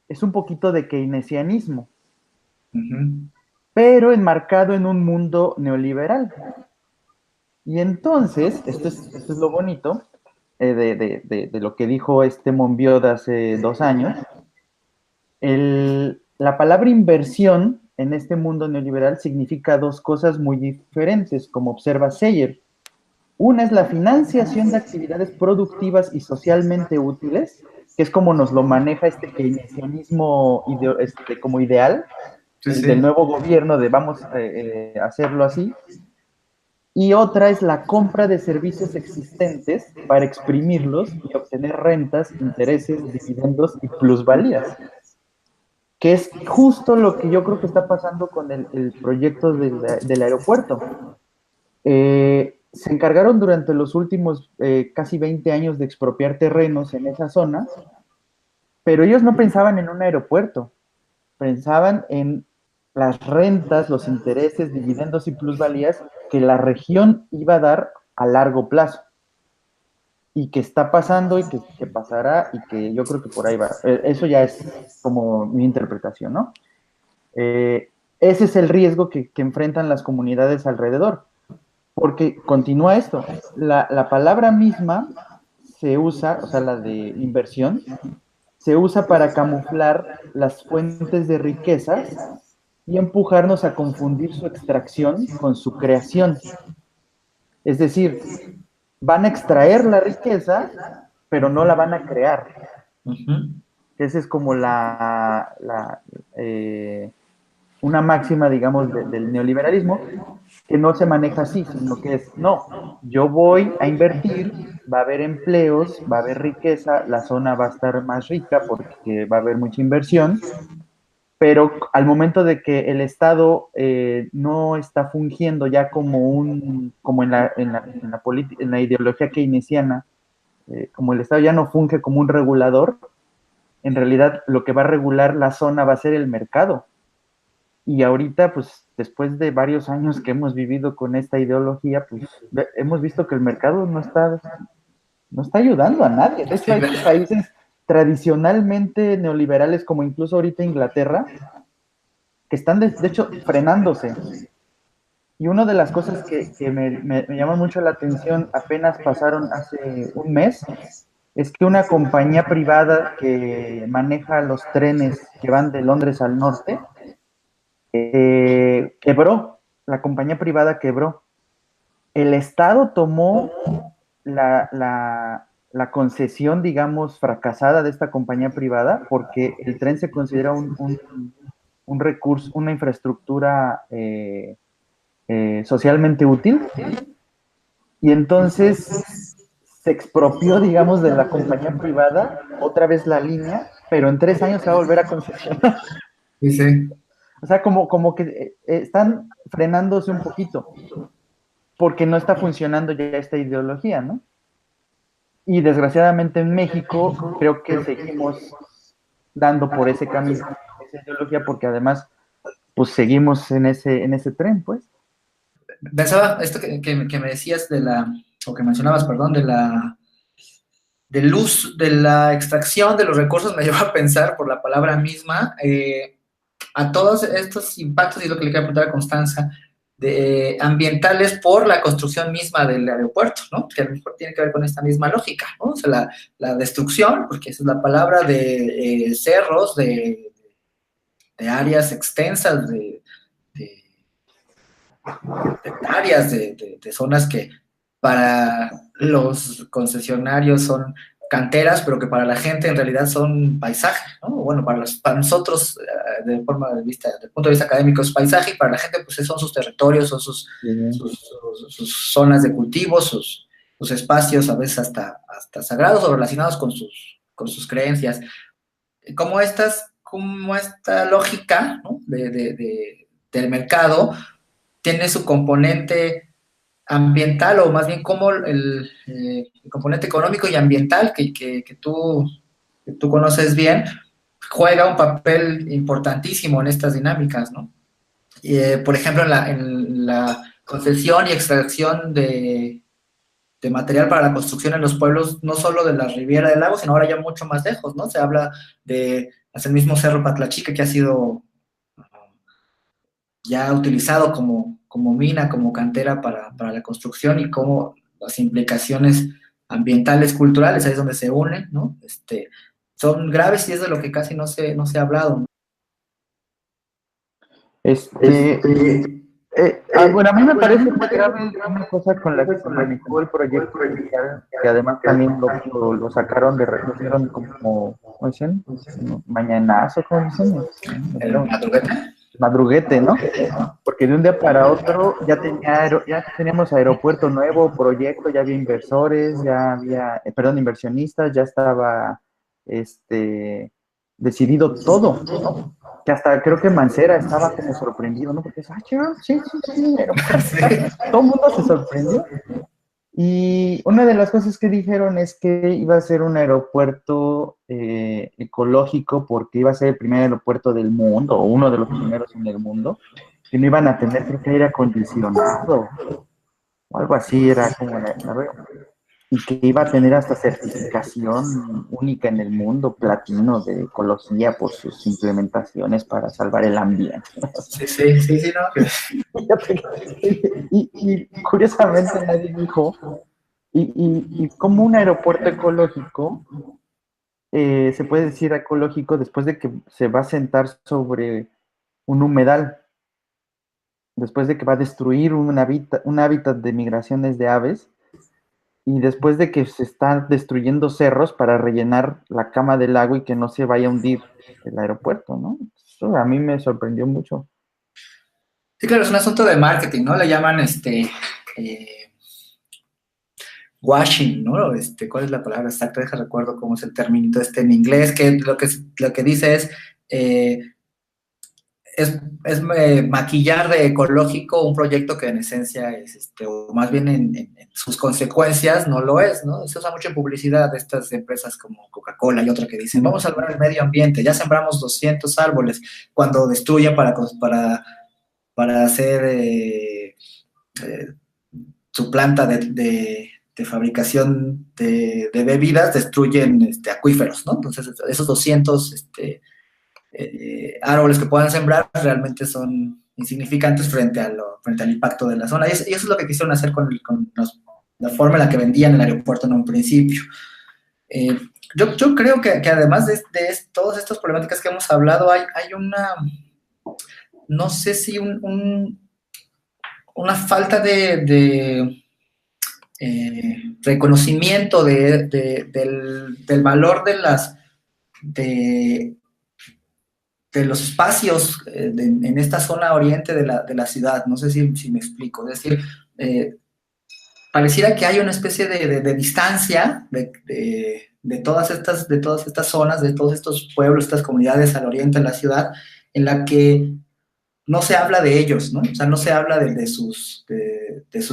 es un poquito de keynesianismo, pero enmarcado en un mundo neoliberal. Y entonces, esto es lo bonito de lo que dijo Monbiot hace 2 años. La palabra inversión en este mundo neoliberal significa 2 cosas muy diferentes, como observa Sayer. Una es la financiación de actividades productivas y socialmente útiles, que es como nos lo maneja keynesianismo como ideal, del nuevo gobierno, de vamos a hacerlo así. Y otra es la compra de servicios existentes para exprimirlos y obtener rentas, intereses, dividendos y plusvalías, que es justo lo que yo creo que está pasando con el proyecto del aeropuerto. Se encargaron durante los últimos casi 20 años de expropiar terrenos en esa zona, pero ellos no pensaban en un aeropuerto, pensaban en las rentas, los intereses, dividendos y plusvalías que la región iba a dar a largo plazo. Y que está pasando y que pasará y que yo creo que por ahí va. Eso ya es como mi interpretación, ¿no? Ese es el riesgo que enfrentan las comunidades alrededor. Porque continúa esto, la palabra misma se usa, o sea, la de inversión, se usa para camuflar las fuentes de riquezas y empujarnos a confundir su extracción con su creación. Es decir, van a extraer la riqueza, pero no la van a crear. Esa es como una máxima, digamos, del neoliberalismo, que no se maneja así, sino que es, no, yo voy a invertir, va a haber empleos, va a haber riqueza, la zona va a estar más rica porque va a haber mucha inversión, pero al momento de que el Estado no está fungiendo ya como en la ideología keynesiana, como el Estado ya no funge como un regulador, en realidad lo que va a regular la zona va a ser el mercado. Y ahorita, pues, después de varios años que hemos vivido con esta ideología, pues, hemos visto que el mercado no está ayudando a nadie. De hecho, hay países tradicionalmente neoliberales, como incluso ahorita Inglaterra, que están, de hecho, frenándose. Y una de las cosas que me llama mucho la atención, apenas pasaron hace un mes, es que una compañía privada que maneja los trenes que van de Londres al norte, quebró, la compañía privada quebró. El Estado tomó la concesión, digamos, fracasada de esta compañía privada, porque el tren se considera un recurso, una infraestructura socialmente útil, y entonces se expropió, digamos, de la compañía privada otra vez la línea, pero en 3 años se va a volver a concesionar. Sí, sí. O sea, como que están frenándose un poquito, porque no está funcionando ya esta ideología, ¿no? Y desgraciadamente en México creo que seguimos dando por ese camino, esa ideología, porque además, pues seguimos en ese tren, pues. Pensaba, esto que me decías o que mencionabas, perdón, del uso, de la extracción de los recursos, me lleva a pensar por la palabra misma, a todos estos impactos, y lo que le quiero preguntar a Constanza, ambientales por la construcción misma del aeropuerto, ¿no? Que a lo mejor tiene que ver con esta misma lógica, ¿no? O sea, la destrucción, porque esa es la palabra, de cerros, de áreas extensas, de hectáreas, de zonas que para los concesionarios son canteras, pero que para la gente en realidad son paisaje, ¿no? Bueno, para nosotros, del punto de vista académico, es paisaje, y para la gente, pues, son sus territorios, son sus zonas de cultivo, sus espacios, a veces hasta sagrados o relacionados con sus creencias. Como esta lógica, ¿no? del mercado tiene su componente ambiental, o más bien como el componente económico y ambiental que tú conoces bien, juega un papel importantísimo en estas dinámicas, ¿no? Por ejemplo, en la concesión y extracción de material para la construcción en los pueblos, no solo de la Riviera del Lago, sino ahora ya mucho más lejos, ¿no? Se habla de hasta el mismo Cerro Patlachica, que ha sido ya utilizado como mina, como cantera para la construcción, y como las implicaciones ambientales, culturales, ahí es donde se unen, ¿no? Son graves, y es de lo que casi no se ha hablado, ¿no? Bueno, a mí me parece muy grave una cosa con la que se manejó el proyecto inicial, que además también lo sacaron lo hicieron como, ¿cómo dicen? Mañanazo, ¿cómo dicen? El madruguete. Madruguete, ¿no? Porque de un día para otro ya teníamos aeropuerto nuevo, proyecto, ya había inversores, ya había, inversionistas, ya estaba decidido todo, ¿no? Que hasta creo que Mancera estaba como sorprendido, ¿no? Porque sí, todo el mundo se sorprendió. Y una de las cosas que dijeron es que iba a ser un aeropuerto ecológico, porque iba a ser el primer aeropuerto del mundo, o uno de los primeros en el mundo, que no iban a tener, creo que, aire acondicionado, o algo así, era como y que iba a tener hasta certificación única en el mundo, platino, de ecología, por sus implementaciones para salvar el ambiente. Sí, ¿no? Y curiosamente nadie dijo, y como un aeropuerto ecológico, se puede decir ecológico después de que se va a sentar sobre un humedal, después de que va a destruir un hábitat de migraciones de aves, y después de que se están destruyendo cerros para rellenar la cama del agua y que no se vaya a hundir el aeropuerto, ¿no? Eso a mí me sorprendió mucho. Sí, claro, es un asunto de marketing, ¿no? Le llaman washing, ¿no? ¿Cuál es la palabra exacta? Recuerdo cómo es el término en inglés, que lo que dice es maquillar de ecológico un proyecto que en esencia es, o más bien en sus consecuencias no lo es, ¿no? Se usa mucho en publicidad de estas empresas como Coca-Cola y otra que dicen, vamos a salvar el medio ambiente, ya sembramos 200 árboles, cuando destruyen para hacer su planta de fabricación de bebidas, destruyen acuíferos, ¿no? Entonces, esos 200 árboles que puedan sembrar realmente son insignificantes frente al impacto de la zona. Y eso es lo que quisieron hacer con la forma en la que vendían el aeropuerto en un principio. Yo creo que además de todas estas problemáticas que hemos hablado, hay no sé si una falta de reconocimiento del valor de los espacios en esta zona oriente de la ciudad. No sé si me explico. Es decir, pareciera que hay una especie de distancia de todas estas zonas, de todos estos pueblos, estas comunidades al oriente de la ciudad, en la que no se habla de ellos, ¿no? O sea, no se habla de sus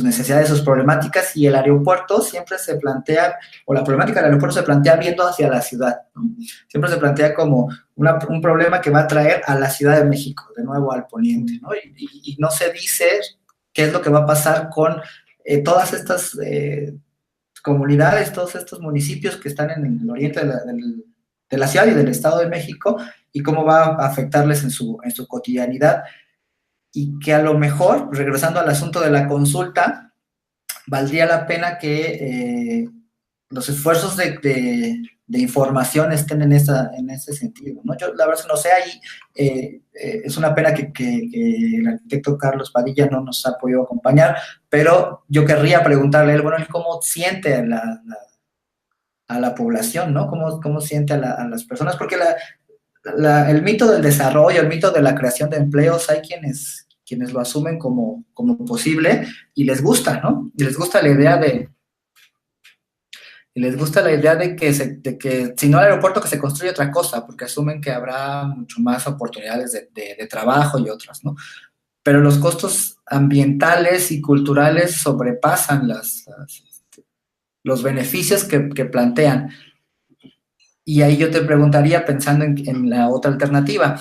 necesidades, de sus problemáticas, y el aeropuerto siempre se plantea, o la problemática del aeropuerto se plantea viendo hacia la ciudad, ¿no? Siempre se plantea como un problema que va a traer a la Ciudad de México, de nuevo al poniente, ¿no? Y no se dice qué es lo que va a pasar con todas estas comunidades, todos estos municipios que están en el oriente de la ciudad y del Estado de México, y cómo va a afectarles en su cotidianidad. Y que a lo mejor, regresando al asunto de la consulta, valdría la pena que los esfuerzos de información estén en ese sentido, ¿no? Yo la verdad es que no sé, ahí es una pena que el arquitecto Carlos Padilla no nos ha podido acompañar, pero yo querría preguntarle a él, bueno, ¿cómo siente a la población, ¿no? ¿Cómo siente a las personas? Porque el mito del desarrollo, el mito de la creación de empleos, hay quienes lo asumen como posible y les gusta, ¿no? Y les gusta la idea de que si no el aeropuerto, que se construye otra cosa, porque asumen que habrá mucho más oportunidades de trabajo y otras, ¿no? Pero los costos ambientales y culturales sobrepasan los beneficios que plantean. Y ahí yo te preguntaría, pensando en la otra alternativa,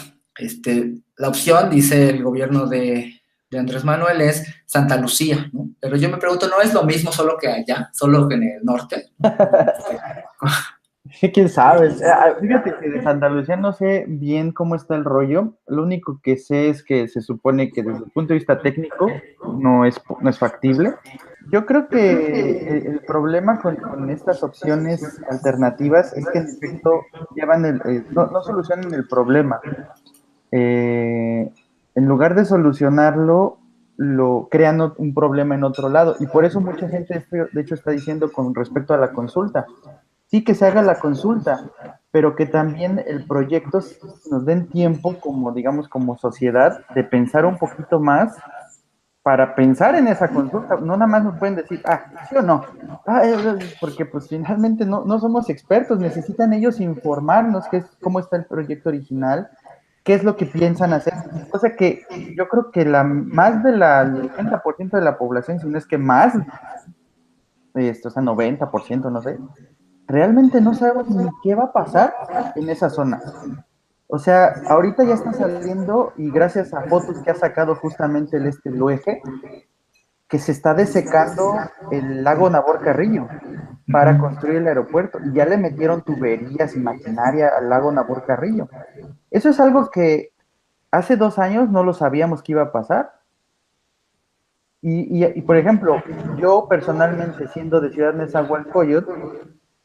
la opción, dice el gobierno de Andrés Manuel, es Santa Lucía, ¿no? Pero yo me pregunto, ¿no es lo mismo solo que allá, solo que en el norte? ¿Quién sabe? Fíjate que de Santa Lucía no sé bien cómo está el rollo. Lo único que sé es que se supone que desde el punto de vista técnico no es factible. Yo creo que el problema con estas opciones alternativas es que en efecto no solucionan el problema. En lugar de solucionarlo, lo crean un problema en otro lado. Y por eso mucha gente, de hecho, está diciendo con respecto a la consulta, sí que se haga la consulta, pero que también el proyecto nos den tiempo, como digamos, como sociedad, de pensar un poquito más para pensar en esa consulta. No nada más nos pueden decir, sí o no, porque pues finalmente no somos expertos, necesitan ellos informarnos cómo está el proyecto original, qué es lo que piensan hacer. O sea que yo creo que más del 80% de la población, si no es que más, o sea, 90%, no sé, realmente no sabemos ni qué va a pasar en esa zona. O sea, ahorita ya está saliendo, y gracias a fotos que ha sacado justamente el UEG, que se está desecando el lago Nabor Carrillo para construir el aeropuerto, y ya le metieron tuberías y maquinaria al lago Nabor Carrillo. Eso es algo que hace 2 años no lo sabíamos que iba a pasar. Y por ejemplo, yo personalmente, siendo de Ciudad Nezahualcóyotl,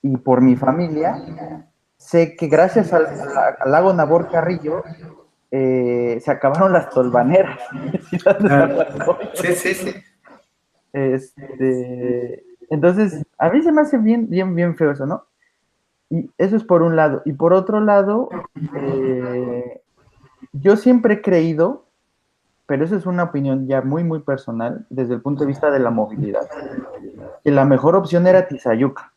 y por mi familia, sé que gracias al lago Nabor Carrillo se acabaron las tolvaneras. Sí. Entonces, a mí se me hace bien feo eso, ¿no? Y eso es por un lado. Y por otro lado, yo siempre he creído, pero eso es una opinión ya muy personal, desde el punto de vista de la movilidad, que la mejor opción era Tizayuca.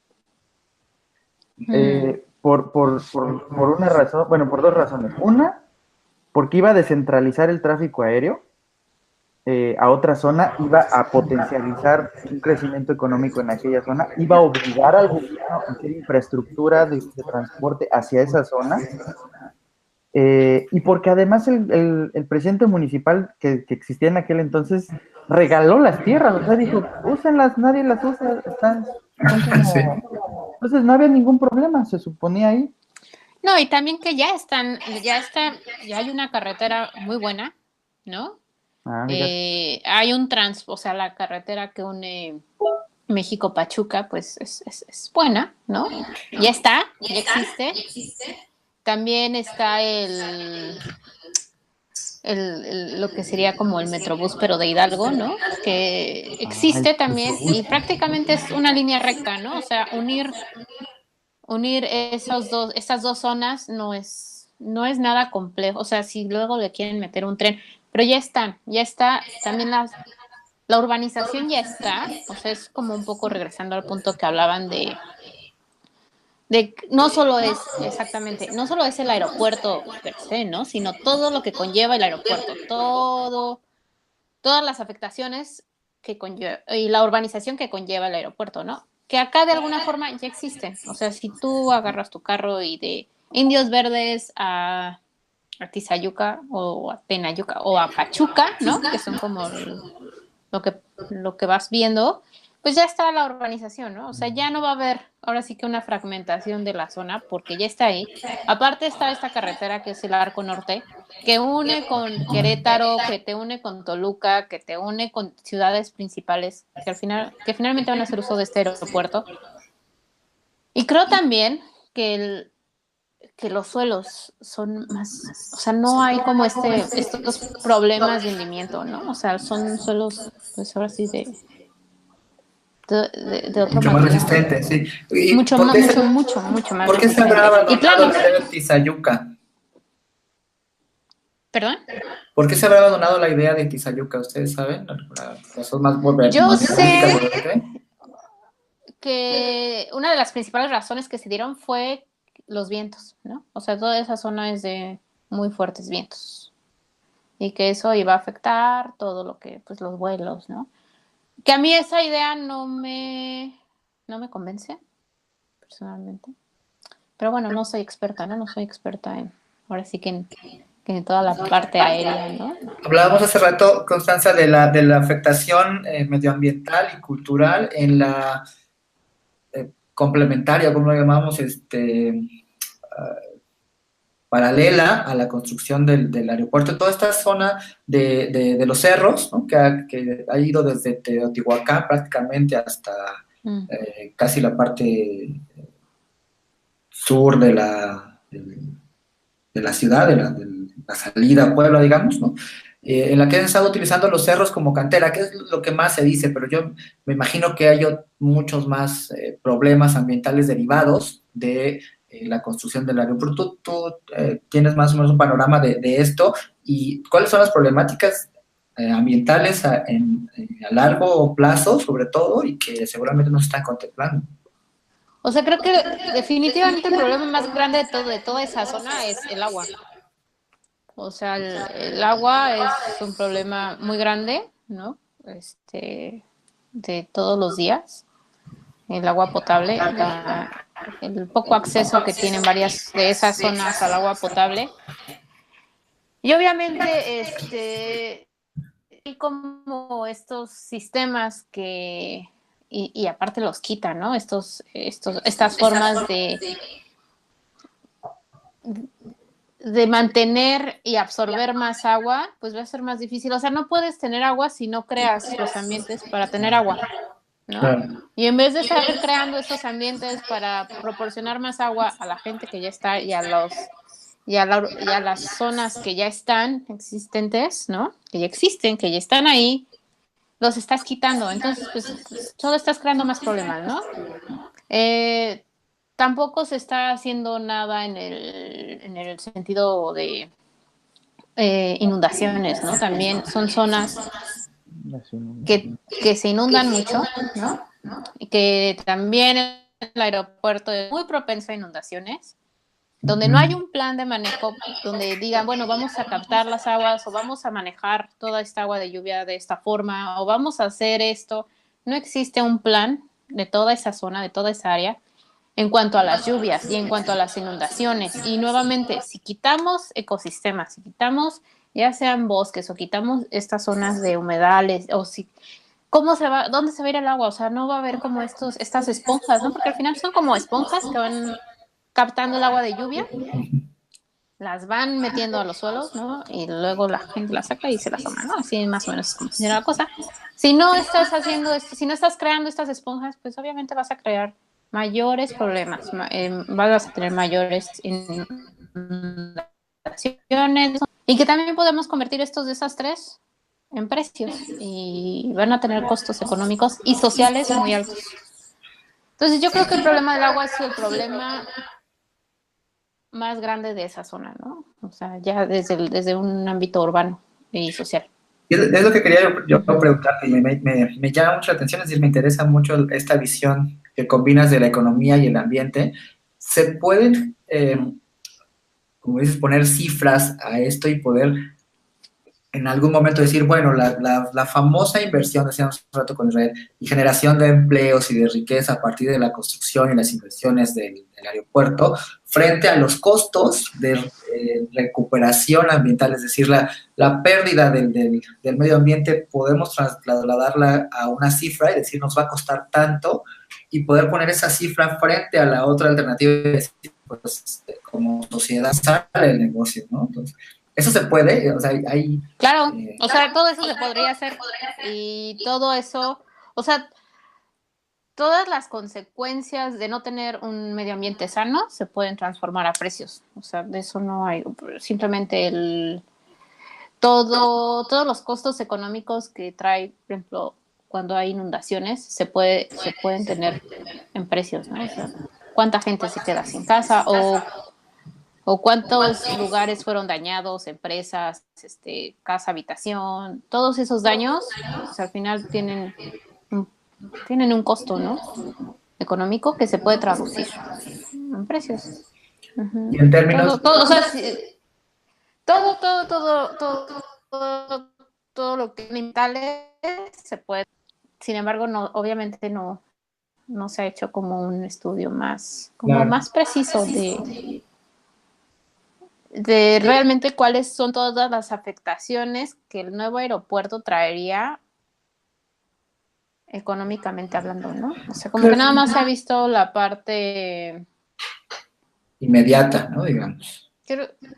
Por una razón, bueno, por 2 razones. Una, porque iba a descentralizar el tráfico aéreo a otra zona, iba a potencializar un crecimiento económico en aquella zona, iba a obligar al gobierno a hacer infraestructura de transporte hacia esa zona, y porque además el presidente municipal que existía en aquel entonces regaló las tierras, o sea, dijo, úsenlas, nadie las usa, son como... Sí. Entonces no había ningún problema, se suponía ahí. No, y también que ya hay una carretera muy buena, ¿no? Ah, mira. Hay o sea, la carretera que une México-Pachuca, pues es buena, ¿no? Ya está, ya existe. También está lo que sería como el Metrobús, pero de Hidalgo, ¿no? Que existe también y prácticamente es una línea recta, ¿no? O sea, unir estas dos zonas no es nada complejo. O sea, si luego le quieren meter un tren, pero ya está, también la urbanización ya está, o sea, es como un poco regresando al punto que hablaban de no solo es exactamente, no solo es el aeropuerto per se, ¿no? Sino todo lo que conlleva el aeropuerto, todas las afectaciones que conlleva y la urbanización que conlleva el aeropuerto, ¿no? Que acá de alguna forma ya existen. O sea, si tú agarras tu carro y de Indios Verdes a Tizayuca o a Tenayuca o a Pachuca, ¿no? Que son como lo que vas viendo, pues ya está la urbanización, ¿no? O sea, ya no va a haber ahora sí que una fragmentación de la zona porque ya está ahí. Aparte está esta carretera que es el Arco Norte, que une con Querétaro, que te une con Toluca, que te une con ciudades principales que finalmente van a hacer uso de este aeropuerto. Y creo también que los suelos son más, o sea, no hay como estos problemas de hundimiento, ¿no? O sea, son suelos, pues ahora sí, de otro Mucho más material. resistente, sí. ¿Y Mucho más por qué se habrá resistente. Y abandonado la planos. idea de Tizayuca? ¿Perdón? ¿Por qué se habrá abandonado la idea de Tizayuca? ¿Ustedes saben? ¿La razón más Yo política sé por qué? que una de las principales razones que se dieron fue los vientos, ¿no? O sea, toda esa zona es de muy fuertes vientos. Y que eso iba a afectar todo lo que, pues los vuelos, ¿no? Que a mí esa idea no me convence, personalmente. Pero bueno, no soy experta, ¿no? No soy experta ahora sí que en toda la parte aérea, ¿no? Hablábamos hace rato, Constanza, de la afectación medioambiental y cultural en la complementaria, como lo llamamos, paralela a la construcción del aeropuerto. Toda esta zona de los cerros, ¿no? Que ha ido desde Teotihuacán prácticamente hasta casi la parte sur de la ciudad, de la salida a Puebla, digamos, ¿no? En la que han estado utilizando los cerros como cantera, que es lo que más se dice, pero yo me imagino que hay muchos más problemas ambientales derivados de la construcción del aeropuerto. Tú tienes más o menos un panorama de esto y cuáles son las problemáticas ambientales a largo plazo, sobre todo, y que seguramente no se están contemplando. O sea, creo que definitivamente el problema más grande de toda esa zona es el agua. O sea, el agua es un problema muy grande, ¿no? De todos los días. El agua potable, el poco acceso que tienen varias de esas zonas al agua potable. Y obviamente, hay como estos sistemas y aparte los quitan, ¿no? Estas formas de mantener y absorber más agua, pues va a ser más difícil. O sea, no puedes tener agua si no creas los ambientes para tener agua, ¿no? Claro. Y en vez de estar creando esos ambientes para proporcionar más agua a la gente que ya está y a las zonas que ya están existentes, ¿no? Que ya existen, que ya están ahí, los estás quitando. Entonces, pues solo estás creando más problemas, ¿no? Tampoco se está haciendo nada en el sentido de inundaciones, ¿no? También son zonas que se inundan mucho, ¿no? Y que también el aeropuerto es muy propenso a inundaciones. donde no hay un plan de manejo, donde digan, bueno, vamos a captar las aguas o vamos a manejar toda esta agua de lluvia de esta forma o vamos a hacer esto. No existe un plan de toda esa zona, de toda esa área, en cuanto a las lluvias y en cuanto a las inundaciones. Y nuevamente, si quitamos ecosistemas, si quitamos ya sean bosques o quitamos estas zonas de humedales, o si, ¿dónde se va a ir el agua? O sea, no va a haber como estas esponjas, ¿no? Porque al final son como esponjas que van captando el agua de lluvia, las van metiendo a los suelos, ¿no? Y luego la gente las saca y se las toma, ¿no? Así más o menos como funciona la cosa. Si no estás haciendo esto, si no estás creando estas esponjas, pues obviamente vas a crear mayores problemas, vas a tener mayores inundaciones y que también podemos convertir estos desastres en precios y van a tener costos económicos y sociales muy altos. Entonces yo creo que el problema del agua es el problema más grande de esa zona, ¿no? O sea, ya desde un ámbito urbano y social. Es lo que quería yo preguntarte, y me llama mucho la atención, es decir, me interesa mucho esta visión que combinas de la economía y el ambiente. ¿Se pueden, como dices, poner cifras a esto y poder en algún momento decir, bueno, la famosa inversión, decíamos hace un rato con Israel, y generación de empleos y de riqueza a partir de la construcción y las inversiones del aeropuerto, frente a los costos de recuperación ambiental, es decir, la pérdida del medio ambiente, podemos trasladarla a una cifra y decir, nos va a costar tanto, y poder poner esa cifra frente a la otra alternativa y decir, pues, como sociedad sale el negocio, ¿no? Entonces, eso se puede, o sea, hay... Claro, o sea, todo eso se podría hacer y todo eso, o sea, todas las consecuencias de no tener un medio ambiente sano se pueden transformar a precios, o sea, de eso no hay, simplemente todos los costos económicos que trae, por ejemplo, cuando hay inundaciones, se pueden tener en precios, ¿no? O sea, cuánta gente se queda sin casa o cuántos lugares fueron dañados, empresas, casa, habitación, todos esos daños, pues, al final tienen un costo, ¿no? Económico que se puede traducir en precios. Y en términos... Todo, o sea, todo lo que mentales se puede. Sin embargo, no, obviamente no se ha hecho como un estudio más preciso de realmente cuáles son todas las afectaciones que el nuevo aeropuerto traería económicamente hablando, ¿no? O sea, como que nada más se ha visto la parte inmediata, ¿no? Digamos.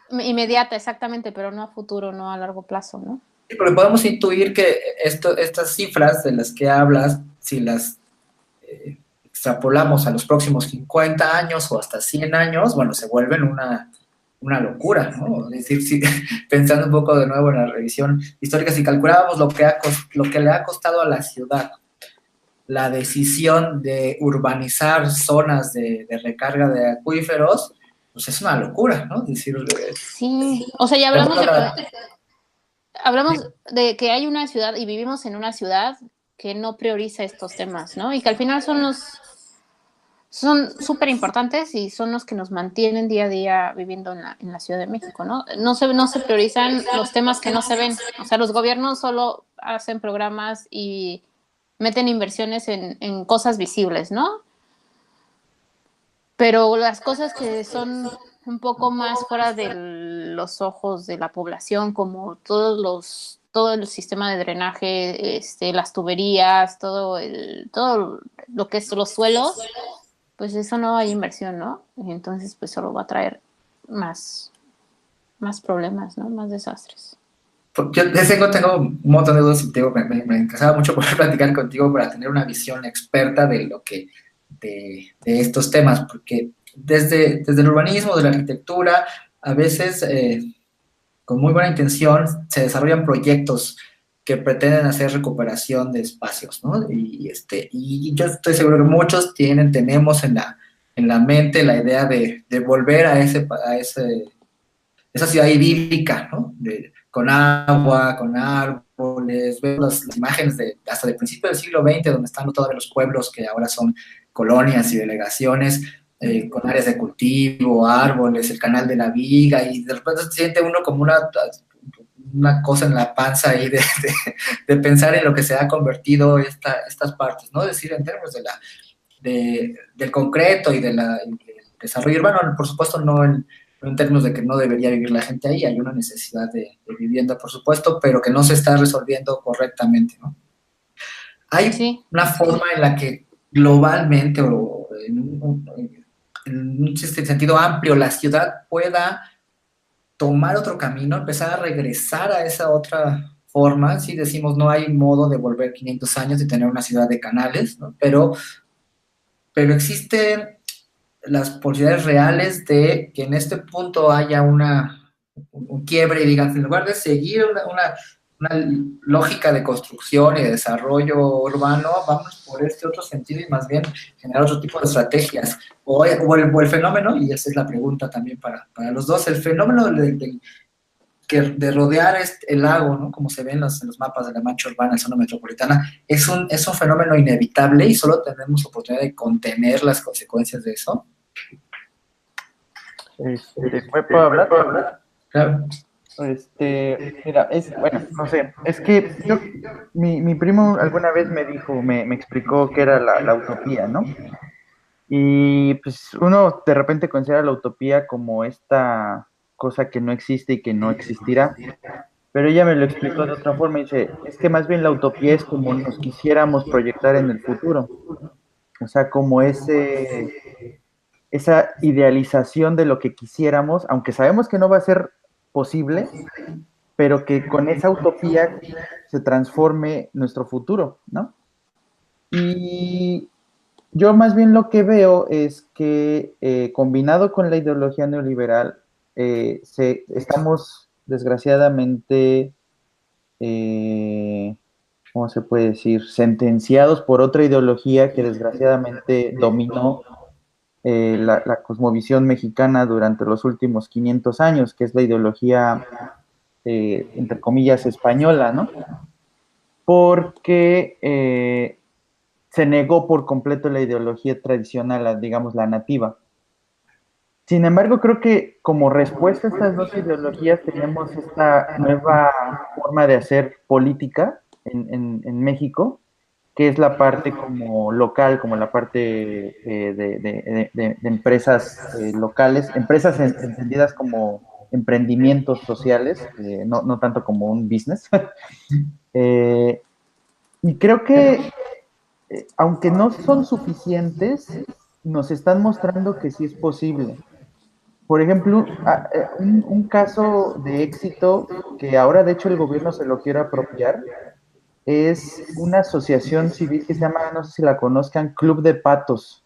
Inmediata, exactamente, pero no a futuro, no a largo plazo, ¿no? Sí, porque podemos intuir que estas cifras de las que hablas, si las extrapolamos a los próximos 50 años o hasta 100 años, bueno, se vuelven una locura, ¿no? Es decir, si, pensando un poco de nuevo en la revisión histórica, si calculábamos lo que le ha costado a la ciudad la decisión de urbanizar zonas de recarga de acuíferos, pues es una locura, ¿no? Es decir, sí, o sea, ya hablamos de que hay una ciudad y vivimos en una ciudad que no prioriza estos temas, ¿no? Y que al final son súper importantes y son los que nos mantienen día a día viviendo en la Ciudad de México, ¿no? No se priorizan los temas que no se ven. O sea, los gobiernos solo hacen programas y meten inversiones en cosas visibles, ¿no? Pero las cosas que son un poco más fuera de los ojos de la población, como todo el sistema de drenaje, las tuberías, todo lo que es los suelos, pues eso no hay inversión, ¿no? Y entonces pues solo va a traer más problemas, ¿no? Más desastres. Yo tengo un montón de dudas y me interesaba mucho poder platicar contigo para tener una visión experta de estos temas, porque desde el urbanismo, de la arquitectura, a veces con muy buena intención se desarrollan proyectos que pretenden hacer recuperación de espacios, ¿no? Y yo estoy seguro que muchos tenemos en la mente la idea de volver a esa ciudad idílica, ¿no? Con agua, con árboles, vemos las imágenes hasta del principio del siglo XX, donde están todavía los pueblos que ahora son colonias y delegaciones, con áreas de cultivo, árboles, el canal de la viga, y de repente se siente uno como una cosa en la panza ahí de pensar en lo que se ha convertido estas partes, ¿no? Es decir, en términos del concreto y del desarrollo urbano, por supuesto, no en términos de que no debería vivir la gente ahí, hay una necesidad de vivienda, por supuesto, pero que no se está resolviendo correctamente, ¿no? Hay una forma en la que globalmente o en un sentido amplio la ciudad pueda tomar otro camino, empezar a regresar a esa otra forma. Si decimos no hay modo de volver 500 años y tener una ciudad de canales, ¿no? Pero existen las posibilidades reales de que en este punto haya un quiebre y digan, en lugar de seguir una lógica de construcción y de desarrollo urbano, vamos por este otro sentido y más bien generar otro tipo de estrategias. O el fenómeno, y esa es la pregunta también para los dos, el fenómeno de rodear el lago, ¿no? Como se ve en los mapas de la mancha urbana, zona metropolitana, es un fenómeno inevitable y solo tenemos oportunidad de contener las consecuencias de eso. ¿Puedo hablar? Claro. Mira, bueno, no sé, es que mi primo alguna vez me dijo, me explicó qué era la utopía, ¿no? Y pues uno de repente considera la utopía como esta cosa que no existe y que no existirá, pero ella me lo explicó de otra forma y dice, es que más bien la utopía es como nos quisiéramos proyectar en el futuro, o sea, como esa idealización de lo que quisiéramos, aunque sabemos que no va a ser posible, pero que con esa utopía se transforme nuestro futuro, ¿no? Y yo más bien lo que veo es que combinado con la ideología neoliberal, estamos desgraciadamente, ¿cómo se puede decir?, sentenciados por otra ideología que desgraciadamente dominó la cosmovisión mexicana durante los últimos 500 años, que es la ideología, entre comillas, española, ¿no? Porque se negó por completo la ideología tradicional, digamos, la nativa. Sin embargo, creo que como respuesta a estas dos ideologías tenemos esta nueva forma de hacer política en México, que es la parte como local, como la parte de empresas locales, empresas entendidas como emprendimientos sociales, no tanto como un business. Y creo que, aunque no son suficientes, nos están mostrando que sí es posible. Por ejemplo, un caso de éxito que ahora de hecho el gobierno se lo quiere apropiar es una asociación civil que se llama, no sé si la conozcan, Club de Patos.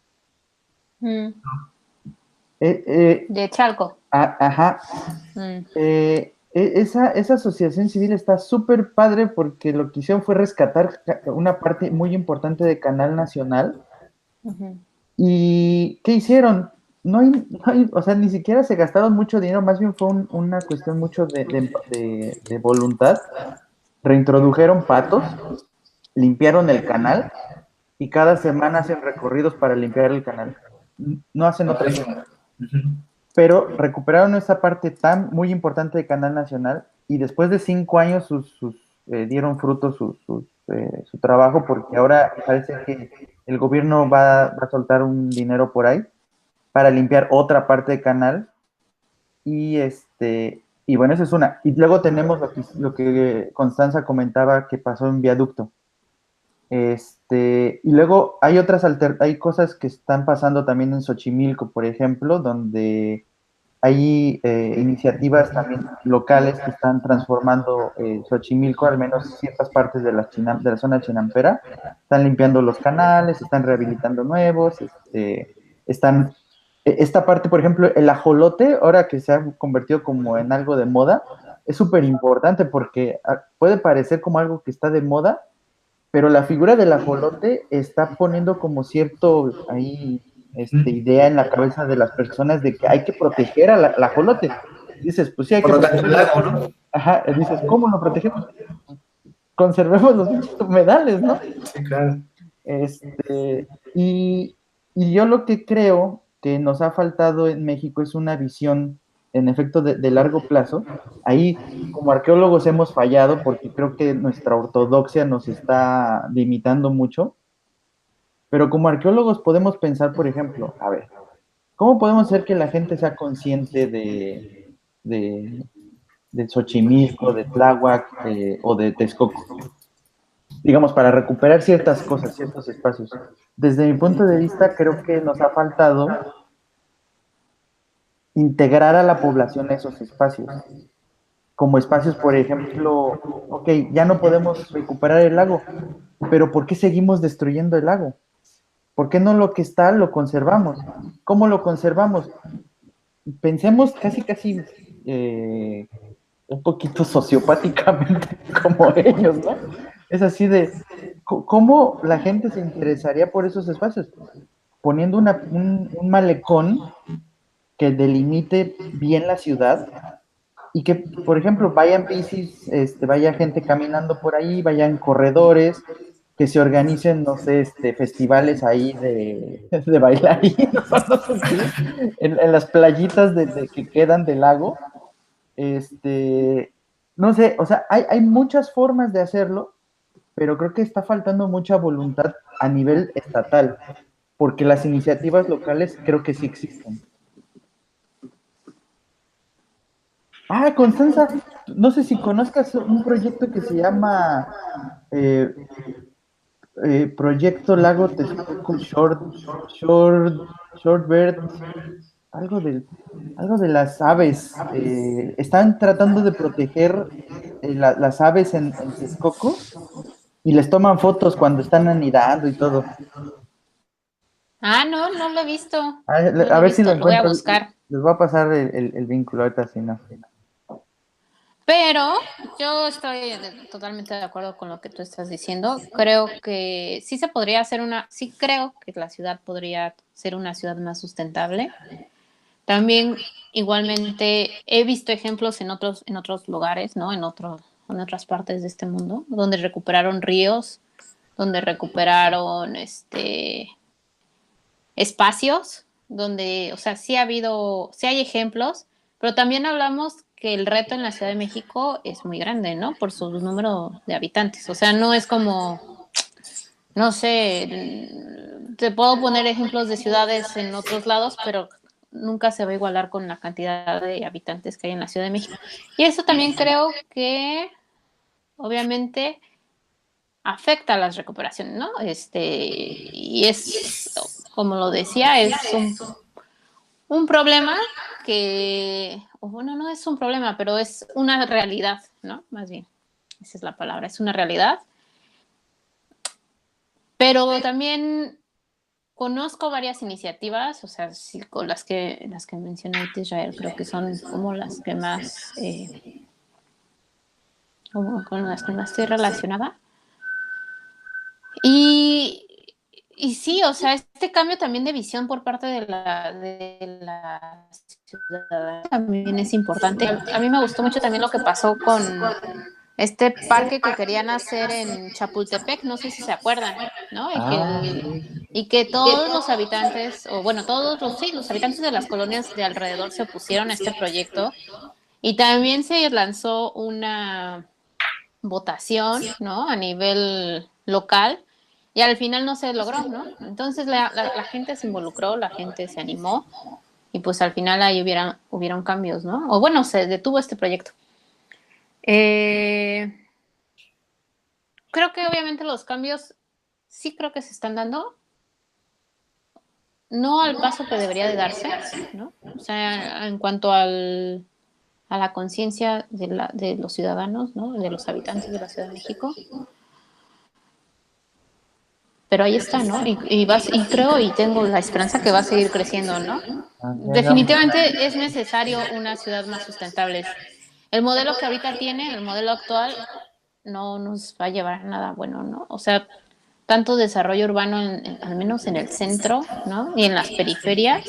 De Chalco. Ajá. Esa asociación civil está súper padre porque lo que hicieron fue rescatar una parte muy importante de Canal Nacional. ¿Y qué hicieron? No hay, o sea, ni siquiera se gastaron mucho dinero, más bien fue una cuestión mucho de voluntad. Reintrodujeron patos, limpiaron el canal y cada semana hacen recorridos para limpiar el canal. No hacen otra cosa. Pero recuperaron esa parte tan muy importante de Canal Nacional y después de 5 años dieron fruto su trabajo, porque ahora parece que el gobierno va a soltar un dinero por ahí para limpiar otra parte del canal y bueno, esa es una. Y luego tenemos lo que Constanza comentaba que pasó en Viaducto. Y luego hay hay cosas que están pasando también en Xochimilco, por ejemplo, donde hay iniciativas también locales que están transformando Xochimilco, al menos ciertas partes de la zona chinampera, están limpiando los canales, están rehabilitando nuevos, esta parte, por ejemplo, el ajolote, ahora que se ha convertido como en algo de moda, es súper importante porque puede parecer como algo que está de moda, pero la figura del ajolote está poniendo como cierto ahí idea en la cabeza de las personas de que hay que proteger al ajolote. Dices, pues sí, hay que protegerlo, ¿no? Ajá, dices, ¿cómo lo protegemos? Conservemos los humedales, ¿no? Sí, claro. Y yo lo que creo que nos ha faltado en México es una visión, en efecto, de largo plazo. Ahí, como arqueólogos, hemos fallado porque creo que nuestra ortodoxia nos está limitando mucho. Pero como arqueólogos podemos pensar, por ejemplo, a ver, ¿cómo podemos hacer que la gente sea consciente de, de Xochimilco, de Tláhuac o de Texcoco? Digamos, para recuperar ciertas cosas, ciertos espacios. Desde mi punto de vista, creo que nos ha faltado integrar a la población a esos espacios. Como espacios, por ejemplo, ok, ya no podemos recuperar el lago, pero ¿por qué seguimos destruyendo el lago? ¿Por qué no lo que está lo conservamos? ¿Cómo lo conservamos? Pensemos casi un poquito sociopáticamente como ellos, ¿no? Es así de, ¿cómo la gente se interesaría por esos espacios? Poniendo un malecón que delimite bien la ciudad y que, por ejemplo, vayan bicis, vaya gente caminando por ahí, vayan corredores, que se organicen, no sé, festivales ahí de bailarinos, no sé qué, en las playitas que quedan del lago. No sé, o sea, hay muchas formas de hacerlo, pero creo que está faltando mucha voluntad a nivel estatal, porque las iniciativas locales creo que sí existen. Ah, Constanza, no sé si conozcas un proyecto que se llama eh, Proyecto Lago Texcoco Short Bird, algo algo de las aves. Están tratando de proteger las aves en Texcoco y les toman fotos cuando están anidando y todo. Ah, no, no lo he visto. No lo A he ver si lo visto, lo voy a encuentro. buscar. Les voy a pasar el vínculo ahorita, si no. Pero yo estoy totalmente de acuerdo con lo que tú estás diciendo. Creo que sí se podría hacer sí creo que la ciudad podría ser una ciudad más sustentable. También igualmente he visto ejemplos en otros lugares, ¿no? En otras partes de este mundo, donde recuperaron ríos, donde recuperaron espacios, donde, o sea, sí hay ejemplos, pero también hablamos que el reto en la Ciudad de México es muy grande, ¿no? Por su número de habitantes. O sea, no es como, no sé, te puedo poner ejemplos de ciudades en otros lados, pero nunca se va a igualar con la cantidad de habitantes que hay en la Ciudad de México. Y eso también creo que, obviamente, afecta a las recuperaciones, ¿no? Y es, como lo decía, es un problema que, bueno, no es un problema, pero es una realidad, ¿no? Más bien, esa es la palabra, es una realidad. Pero también conozco varias iniciativas, o sea, sí, con las que mencioné Israel, creo que son como las que más, con las que más estoy relacionada. Y sí, o sea, este cambio también de visión por parte de la ciudad también es importante. A mí me gustó mucho también lo que pasó con este parque que querían hacer en Chapultepec, no sé si se acuerdan, ¿no? Y que todos los habitantes, o bueno, sí, los habitantes de las colonias de alrededor se opusieron a este proyecto. Y también se lanzó una votación, ¿no? A nivel local. Y al final no se logró, ¿no? Entonces la gente se involucró, la gente se animó y pues al final ahí hubieron cambios, ¿no? O bueno, se detuvo este proyecto. Creo que obviamente los cambios sí creo que se están dando, no al paso que debería de darse, ¿no? O sea, en cuanto a la conciencia de los ciudadanos, ¿no? De los habitantes de la Ciudad de México. Pero ahí está, ¿no? Y creo y tengo la esperanza que va a seguir creciendo, ¿no? Definitivamente es necesario una ciudad más sustentable. El modelo que ahorita tiene, el modelo actual, no nos va a llevar a nada bueno, ¿no? O sea, tanto desarrollo urbano, al menos en el centro, ¿no? Y en las periferias,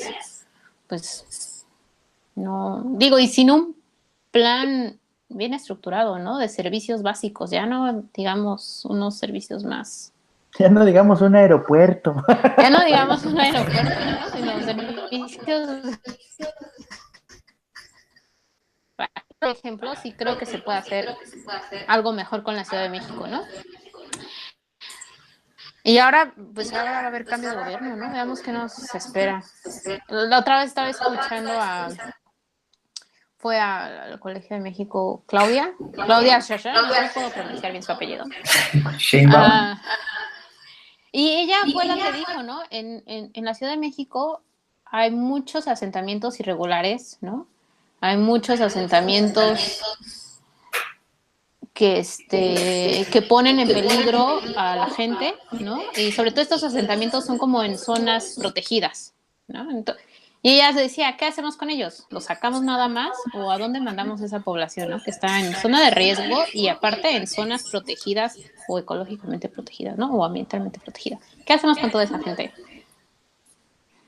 pues no, digo, y sin un plan bien estructurado, ¿no? De servicios básicos, ya no digamos unos servicios más. Ya no digamos un aeropuerto. Ya no digamos un aeropuerto, ¿no? Sino servicios beneficios, por ejemplo, sí creo que se puede hacer algo mejor con la Ciudad de México, ¿no? Y ahora, pues ahora va a haber cambio de gobierno, ¿no? Veamos qué nos espera. La otra vez estaba escuchando fue al Colegio de México Claudia Shasha, no puedo pronunciar bien su apellido. Sheinbaum. Y ella fue la que dijo, ¿no? En la Ciudad de México hay muchos asentamientos irregulares, ¿no? Hay muchos asentamientos que ponen en peligro a la gente, ¿no? Y sobre todo estos asentamientos son como en zonas protegidas, ¿no? Y ella decía, ¿qué hacemos con ellos? ¿Los sacamos nada más o a dónde mandamos esa población, ¿no? Que está en zona de riesgo y aparte en zonas protegidas o ecológicamente protegidas, ¿no? O ambientalmente protegidas. ¿Qué hacemos con toda esa gente?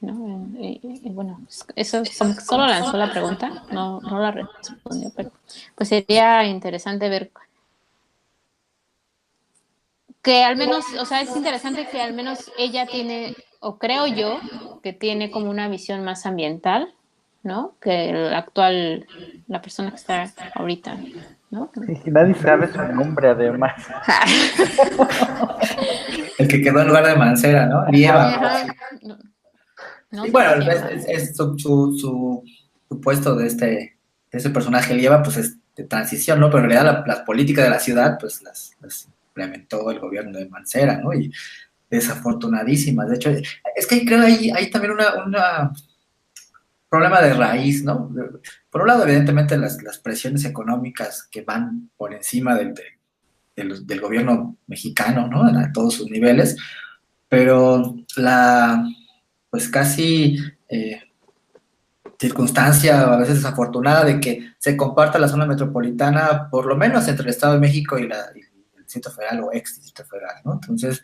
¿No? Y bueno, eso es como que solo lanzó la pregunta, no la respondió, pero pues sería interesante ver que al menos, o sea, es interesante que al menos ella tiene, o creo yo, que tiene como una visión más ambiental, ¿no? Que la persona que está ahorita, ¿no? Sí, nadie sabe su nombre, además. El que quedó en lugar de Mancera, ¿no? Lieva. No Y sé bueno, cómo se llama. es su puesto de ese personaje Lieva, pues es de transición, ¿no? Pero en realidad las políticas de la ciudad, pues las implementó el gobierno de Mancera, ¿no? Y desafortunadísimas. De hecho, es que creo hay también una problema de raíz, ¿no? Por un lado, evidentemente, las presiones económicas que van por encima del gobierno mexicano, ¿no? A todos sus niveles, pero pues casi circunstancia a veces desafortunada de que se comparta la zona metropolitana, por lo menos entre el Estado de México y el Distrito Federal o ex Distrito Federal, ¿no? Entonces,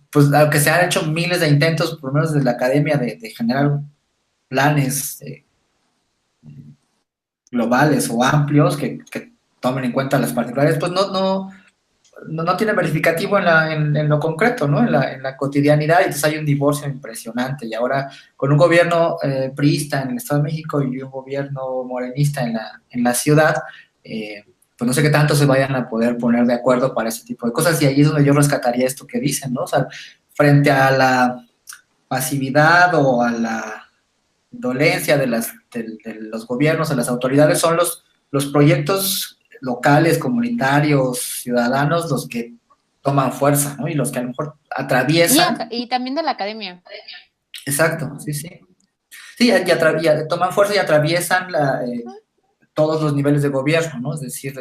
pues aunque se han hecho miles de intentos, por lo menos desde la academia, de generar planes globales o amplios que tomen en cuenta las particularidades, pues no tiene verificativo en lo concreto, ¿no? En la cotidianidad, y entonces hay un divorcio impresionante. Y ahora, con un gobierno priista en el Estado de México y un gobierno morenista en la ciudad, pues no sé qué tanto se vayan a poder poner de acuerdo para ese tipo de cosas. Y ahí es donde yo rescataría esto que dicen, ¿no? O sea, frente a la pasividad o a la dolencia de los gobiernos, de las autoridades, son los proyectos locales, comunitarios, ciudadanos, los que toman fuerza, ¿no? Y los que a lo mejor atraviesan. Y también de la academia. Exacto, sí. Sí, y toman fuerza y atraviesan todos los niveles de gobierno, ¿no? Es decir,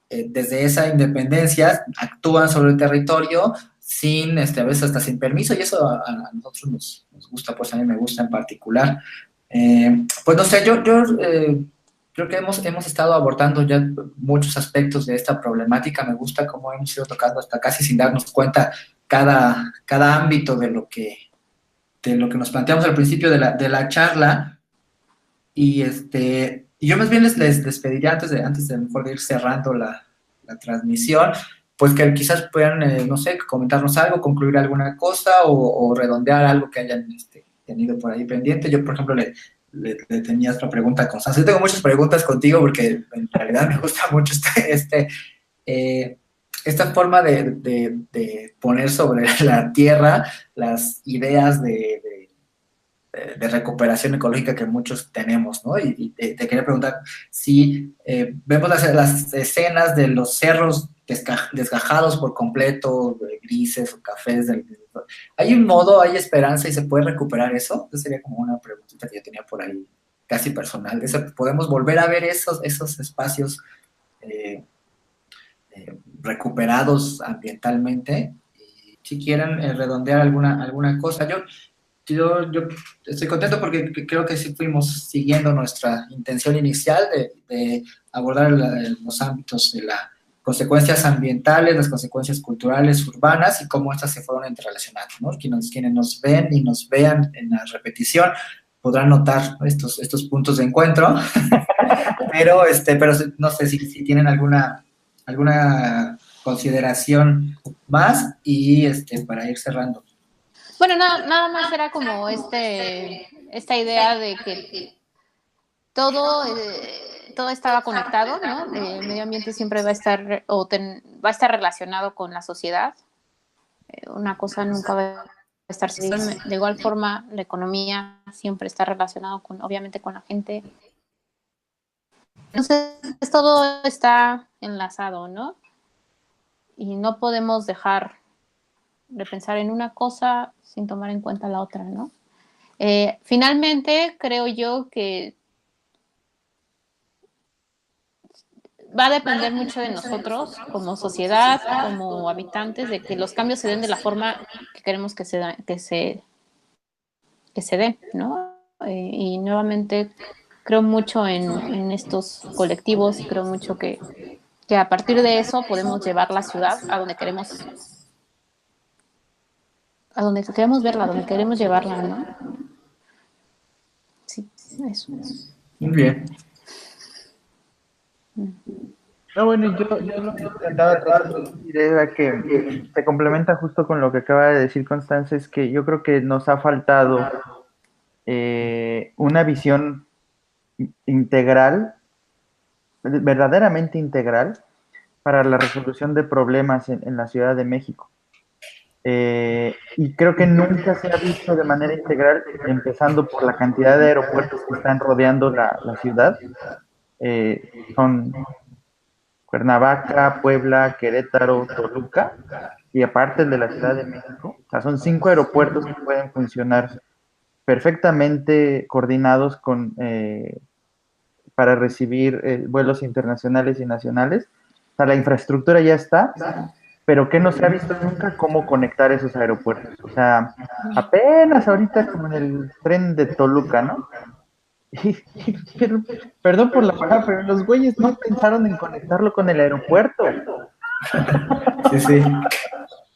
desde esa independencia actúan sobre el territorio sin, a veces hasta sin permiso, y eso a nosotros nos gusta, pues a mí me gusta en particular. Pues no sé, yo creo que hemos estado abordando ya muchos aspectos de esta problemática. Me gusta cómo hemos ido tocando hasta casi sin darnos cuenta cada ámbito de lo que nos planteamos al principio de la charla. Y yo más bien les pediría antes de mejor de ir cerrando la transmisión, pues que quizás puedan, no sé, comentarnos algo, concluir alguna cosa o redondear algo que hayan tenido por ahí pendiente. Yo, por ejemplo, le tenía otra pregunta a Constanza. Yo tengo muchas preguntas contigo porque en realidad me gusta mucho esta forma de poner sobre la tierra las ideas de recuperación ecológica que muchos tenemos, ¿no? Y te quería preguntar si vemos las escenas de los cerros desgajados por completo, grises o cafés. ¿Hay un modo, hay esperanza y se puede recuperar eso? Esa sería como una preguntita que yo tenía por ahí, casi personal. ¿Podemos volver a ver esos espacios recuperados ambientalmente? Y si quieren redondear alguna cosa. Yo estoy contento porque creo que sí fuimos siguiendo nuestra intención inicial de abordar los ámbitos de las consecuencias ambientales, las consecuencias culturales, urbanas y cómo estas se fueron interrelacionando, ¿no? Quienes nos ven y nos vean en la repetición podrán notar estos puntos de encuentro, pero no sé si tienen alguna consideración más y para ir cerrando. Bueno, nada más era como esta idea de que todo, todo estaba conectado, ¿no? El medio ambiente siempre va a estar va a estar relacionado con la sociedad. Una cosa nunca va a estar sin. De igual forma, la economía siempre está relacionada con, obviamente, con la gente. Entonces, todo está enlazado, ¿no? Y no podemos dejar de pensar en una cosa sin tomar en cuenta la otra, ¿no? Finalmente, creo yo que va a depender mucho de nosotros como sociedad, como habitantes, de que los cambios se den de la forma que queremos que se den, ¿no? Y nuevamente creo mucho en estos colectivos y creo mucho que a partir de eso podemos llevar la ciudad a donde queremos verla, a donde queremos llevarla, ¿no? Sí, eso. Muy bien. No, bueno, yo lo que intentaba tratar de decir era que se complementa justo con lo que acaba de decir Constanza, es que yo creo que nos ha faltado una visión integral, verdaderamente integral, para la resolución de problemas en la Ciudad de México. Y creo que nunca se ha visto de manera integral, empezando por la cantidad de aeropuertos que están rodeando la ciudad. Son Cuernavaca, Puebla, Querétaro, Toluca, y aparte el de la Ciudad de México. O sea, son 5 aeropuertos que pueden funcionar perfectamente coordinados para recibir vuelos internacionales y nacionales. O sea, la infraestructura ya está, pero que no se ha visto nunca cómo conectar esos aeropuertos. O sea, apenas ahorita como en el tren de Toluca, ¿no? Pero, perdón por la palabra, pero los güeyes no pensaron en conectarlo con el aeropuerto. Sí, sí.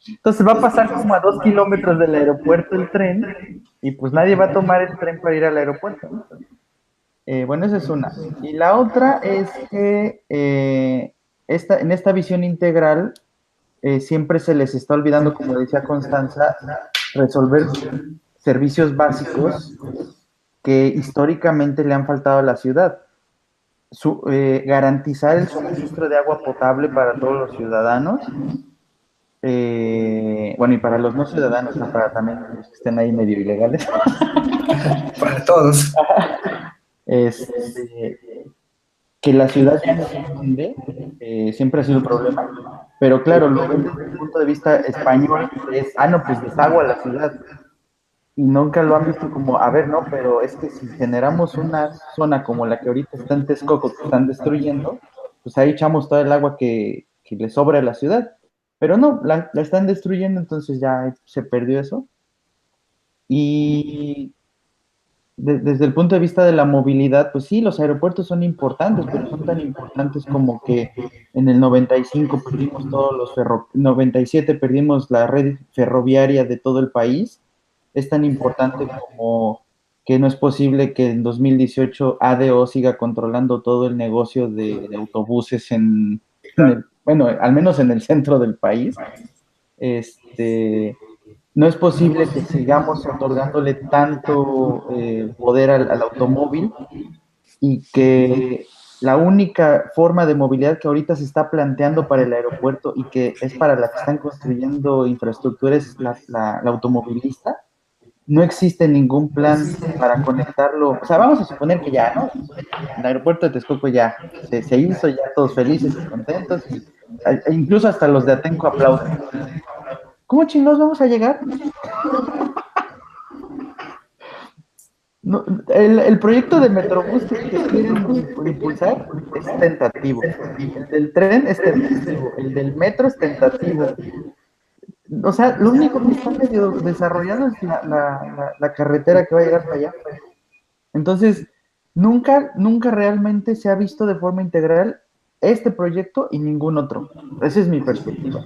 Entonces va a pasar como a 2 kilómetros del aeropuerto el tren, y pues nadie va a tomar el tren para ir al aeropuerto, ¿no? Bueno, esa es una. Y la otra es que en esta visión integral siempre se les está olvidando, como decía Constanza, resolver servicios básicos que históricamente le han faltado a la ciudad. Garantizar el suministro de agua potable para todos los ciudadanos, bueno, y para los no ciudadanos, no para también los que estén ahí medio ilegales. Para todos. Que la ciudad ya no se inunde, siempre ha sido un problema, pero claro, lo ven desde el punto de vista español, es, no, pues desagua la ciudad. Y nunca lo han visto como, a ver, no, pero es que si generamos una zona como la que ahorita está en Texcoco, que están destruyendo, pues ahí echamos todo el agua que le sobra a la ciudad. Pero no, la están destruyendo, entonces ya se perdió eso. Y desde el punto de vista de la movilidad, pues sí, los aeropuertos son importantes, pero son tan importantes como que en el 95 perdimos 97 perdimos la red ferroviaria de todo el país. Es tan importante como que no es posible que en 2018 ADO siga controlando todo el negocio de autobuses bueno, al menos en el centro del país. No es posible que sigamos otorgándole tanto poder al automóvil, y que la única forma de movilidad que ahorita se está planteando para el aeropuerto y que es para la que están construyendo infraestructura es la automovilista. No existe ningún plan para conectarlo. O sea, vamos a suponer que ya, ¿no? El aeropuerto de Texcoco ya se hizo, ya todos felices y contentos, incluso hasta los de Atenco aplauden. ¿Cómo chingados vamos a llegar? No, el proyecto de Metrobús que quieren impulsar es tentativo. El del tren es tentativo. El del metro es tentativo. O sea, lo único que está medio desarrollado es la carretera que va a llegar para allá. Entonces, nunca realmente se ha visto de forma integral este proyecto y ningún otro. Esa es mi perspectiva.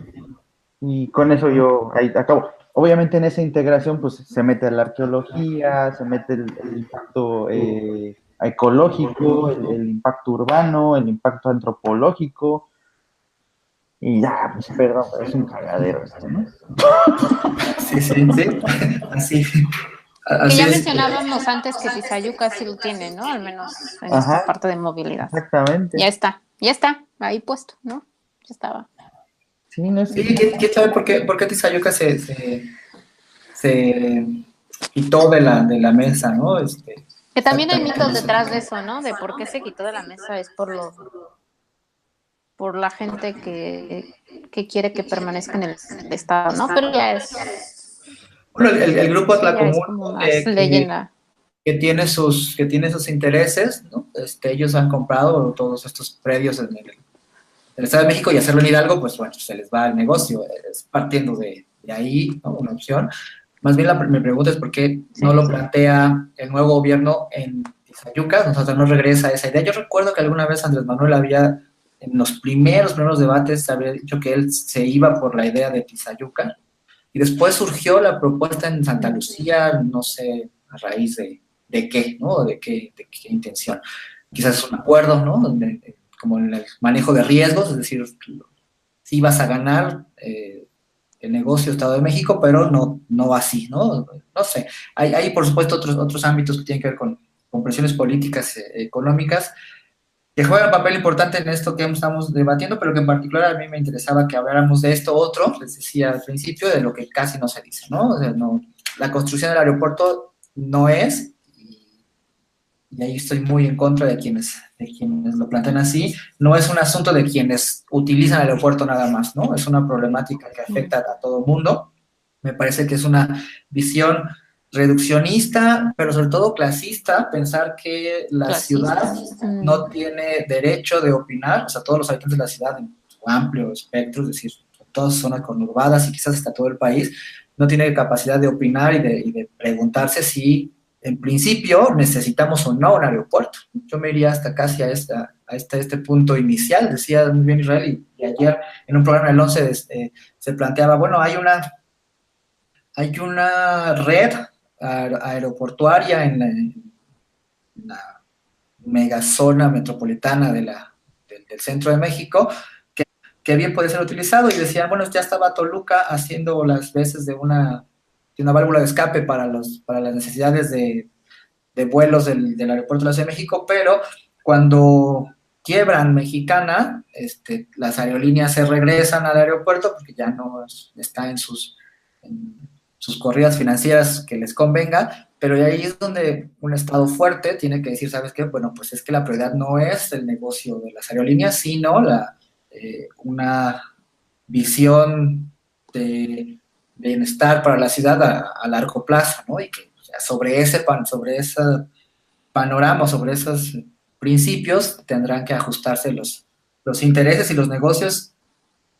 Y con eso yo ahí acabo. Obviamente en esa integración pues se mete la arqueología, se mete el impacto ecológico, el impacto urbano, el impacto antropológico, y ya, pues perdón, es un cagadero esto, ¿no? Sí, sí, sí. Así, Que ya es. mencionábamos antes que Tizayuca sí lo tiene, ¿no? Al menos en Ajá, esta parte de movilidad. exactamente. Ya está, ahí puesto, ¿no? Ya estaba. Sí, no sé. Sí, ¿quién sabe por qué Tizayuca se quitó de la mesa, ¿no? Que también hay Exactamente, mitos no sé. detrás de eso, ¿no? De por qué se quitó de la mesa es por la gente que quiere que permanezca en el estado, ¿no? Pero Bueno, el grupo ya es Atlacomulco, como más leyenda. que tiene sus intereses, ¿no? Ellos han comprado todos estos predios en el Estado de México y hacerlo en Hidalgo, pues bueno, se les va el negocio, es partiendo de ahí, ¿no? Una opción. Más bien mi pregunta es por qué no lo plantea el nuevo gobierno en Tizayuca, o sea, no regresa a esa idea. Yo recuerdo que alguna vez Andrés Manuel había, en los primeros debates, había dicho que él se iba por la idea de Tizayuca, y después surgió la propuesta en Santa Lucía, no sé a raíz de qué, ¿no? De qué intención. Quizás es un acuerdo, ¿no? Donde, como en el manejo de riesgos, es decir, sí vas a ganar el negocio Estado de México, pero no así, ¿no? No sé. Hay por supuesto, otros ámbitos que tienen que ver con presiones políticas, económicas, que juegan un papel importante en esto que estamos debatiendo, pero que en particular a mí me interesaba que habláramos de esto otro, les decía al principio, de lo que casi no se dice, ¿no? O sea, no, la construcción del aeropuerto no es, y ahí estoy muy en contra de quienes lo plantean así, no es un asunto de quienes utilizan el aeropuerto nada más, ¿no? Es una problemática que afecta a todo el mundo. Me parece que es una visión reduccionista, pero sobre todo clasista, pensar que la ciudad no tiene derecho de opinar, o sea, todos los habitantes de la ciudad en su amplio espectro, es decir, todas zonas conurbadas y quizás hasta todo el país, no tiene capacidad de opinar y de preguntarse si en principio necesitamos o no un aeropuerto. Yo me iría hasta casi a este punto inicial, decía muy bien Israel, y ayer en un programa del 11 se planteaba, bueno, hay una red aeroportuaria en la megazona metropolitana del centro de México, que bien puede ser utilizado, y decían, bueno, ya estaba Toluca haciendo las veces de una válvula de escape para las necesidades de vuelos del aeropuerto de la Ciudad de México, pero cuando quiebran Mexicana, las aerolíneas se regresan al aeropuerto porque ya no está en sus corridas financieras que les convenga, pero ahí es donde un Estado fuerte tiene que decir, ¿sabes qué? Bueno, pues es que la prioridad no es el negocio de las aerolíneas, sino una visión de bienestar para la ciudad a largo plazo, ¿no? Y que sobre ese panorama, sobre esos principios, tendrán que ajustarse los intereses y los negocios,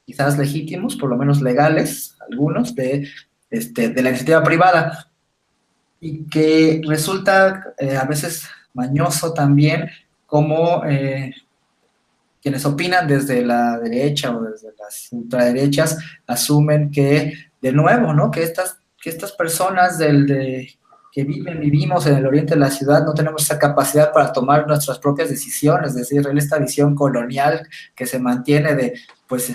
quizás legítimos, por lo menos legales, algunos, de la iniciativa privada, y que resulta a veces mañoso también como quienes opinan desde la derecha o desde las ultraderechas asumen que, de nuevo, ¿no? Que estas personas que vivimos en el oriente de la ciudad no tenemos esa capacidad para tomar nuestras propias decisiones, es decir, en esta visión colonial que se mantiene de, pues,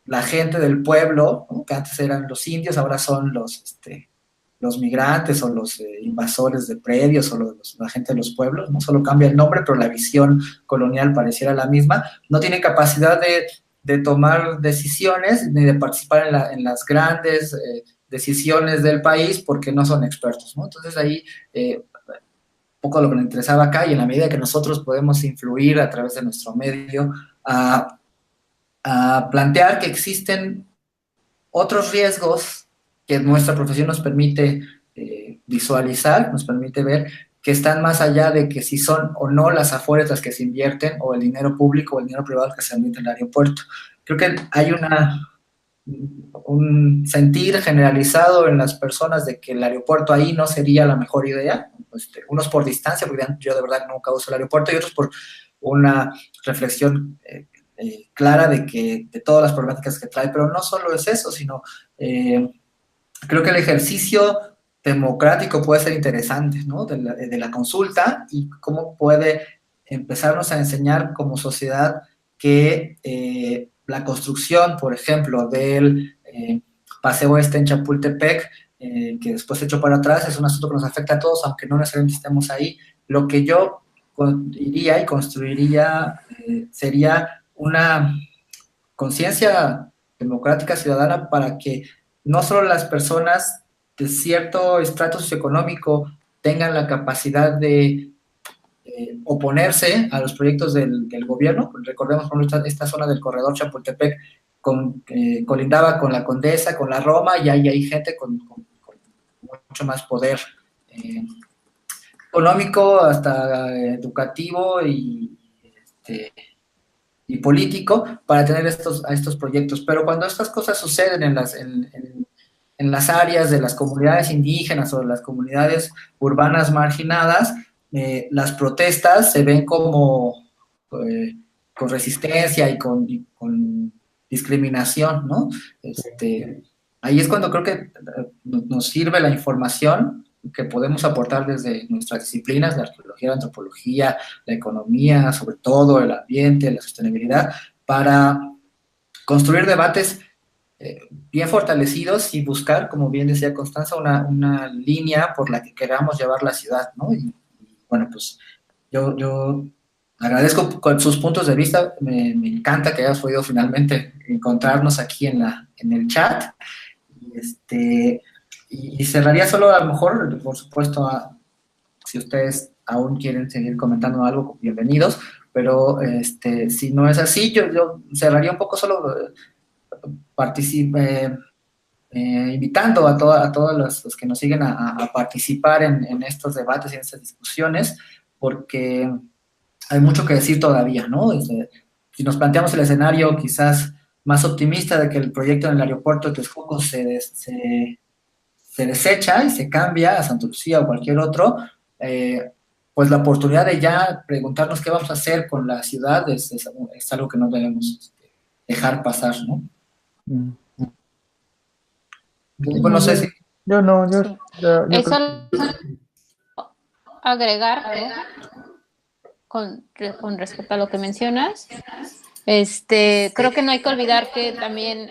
la gente del pueblo, ¿no? Que antes eran los indios, ahora son los migrantes o los invasores de predios o la gente de los pueblos, no solo cambia el nombre, pero la visión colonial pareciera la misma, no tiene capacidad de tomar decisiones ni de participar en las grandes decisiones del país porque no son expertos, ¿no? Entonces ahí poco lo que nos interesaba acá, y en la medida que nosotros podemos influir a través de nuestro medio a plantear que existen otros riesgos que nuestra profesión nos permite visualizar, nos permite ver, que están más allá de que si son o no las afueras las que se invierten, o el dinero público o el dinero privado que se invierte en el aeropuerto. Creo que hay un sentir generalizado en las personas de que el aeropuerto ahí no sería la mejor idea, unos por distancia, porque yo de verdad nunca uso el aeropuerto, y otros por una reflexión clara de todas las problemáticas que trae, pero no solo es eso, sino creo que el ejercicio democrático puede ser interesante, ¿no? De la consulta, y cómo puede empezarnos a enseñar como sociedad que la construcción, por ejemplo, del paseo en Chapultepec que después se echó para atrás, es un asunto que nos afecta a todos, aunque no necesariamente estemos ahí. Lo que yo iría y construiría sería una conciencia democrática ciudadana para que no solo las personas de cierto estrato socioeconómico tengan la capacidad de oponerse a los proyectos del gobierno. Recordemos, por ejemplo, esta zona del corredor Chapultepec colindaba con la Condesa, con la Roma, y ahí hay gente con mucho más poder económico, hasta educativo y político para tener estos proyectos. Pero cuando estas cosas suceden en las áreas de las comunidades indígenas o de las comunidades urbanas marginadas, las protestas se ven como con resistencia y con discriminación, ¿no? Ahí es cuando creo que nos sirve la información que podemos aportar desde nuestras disciplinas, la arqueología, la antropología, la economía, sobre todo el ambiente, la sostenibilidad, para construir debates bien fortalecidos y buscar, como bien decía Constanza, una línea por la que queramos llevar la ciudad, ¿no? Y bueno, pues yo agradezco con sus puntos de vista, me encanta que hayas podido finalmente encontrarnos aquí en el chat, y cerraría solo, a lo mejor, por supuesto, si ustedes aún quieren seguir comentando algo, bienvenidos, pero si no es así, yo cerraría un poco solo invitando a todos los que nos siguen a participar en estos debates y en estas discusiones, porque hay mucho que decir todavía, ¿no? Si nos planteamos el escenario quizás más optimista de que el proyecto en el aeropuerto de Texcoco se desecha y se cambia a Santa Lucía o cualquier otro, pues la oportunidad de ya preguntarnos qué vamos a hacer con la ciudad es algo que no debemos dejar pasar, ¿no? Pues no sé si... Yo no, yo... Sí. yo Eso creo agregar, ¿no? Con respecto a lo que mencionas, creo que no hay que olvidar que también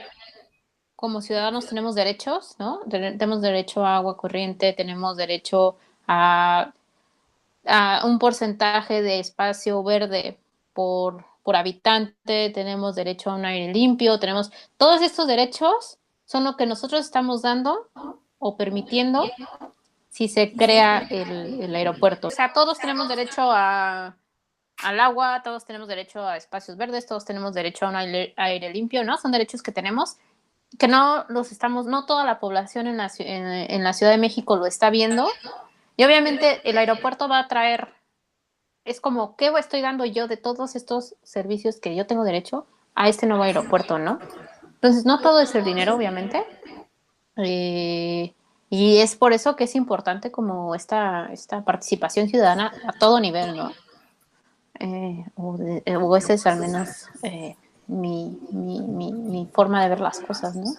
como ciudadanos tenemos derechos, ¿no? Tenemos derecho a agua corriente, tenemos derecho a un porcentaje de espacio verde por habitante, tenemos derecho a un aire limpio, tenemos todos estos derechos son lo que nosotros estamos dando o permitiendo si se crea el aeropuerto. O sea, todos tenemos derecho al agua, todos tenemos derecho a espacios verdes, todos tenemos derecho a un aire limpio, ¿no? Son derechos que tenemos, que no toda la población en la Ciudad de México lo está viendo. Y obviamente el aeropuerto va a traer, es como, ¿qué estoy dando yo de todos estos servicios que yo tengo derecho a este nuevo aeropuerto, ¿no? Entonces, no todo es el dinero, obviamente. Y es por eso que es importante como esta participación ciudadana a todo nivel, ¿no? O ese es al menos mi forma de ver las cosas, ¿no?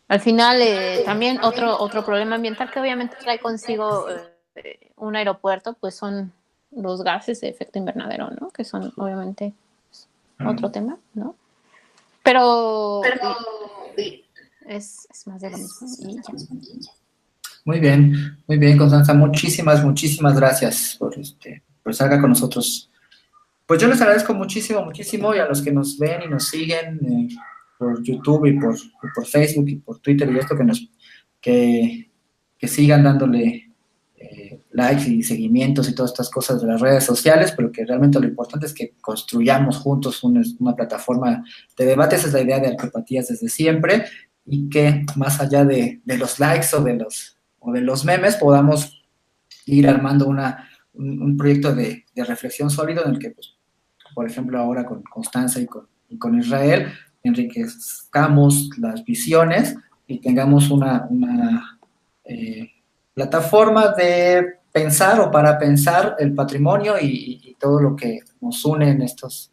Al final, también otro problema ambiental que obviamente trae consigo un aeropuerto, pues son los gases de efecto invernadero, ¿no? Que son obviamente otro tema, ¿no? Pero es más de lo mismo y ya. Muy bien, Constanza, muchísimas gracias por estar acá con nosotros. Pues yo les agradezco muchísimo, y a los que nos ven y nos siguen por YouTube y por Facebook y por Twitter y esto, que sigan dándole likes y seguimientos y todas estas cosas de las redes sociales, pero que realmente lo importante es que construyamos juntos una plataforma de debate. Esa es la idea de Arqueopatías desde siempre, y que más allá de los likes o de los memes, podamos ir armando un proyecto de reflexión sólido en el que, pues, por ejemplo, ahora con Constanza y con Israel, enriquezcamos las visiones y tengamos una plataforma de pensar o para pensar el patrimonio y todo lo que nos une en estos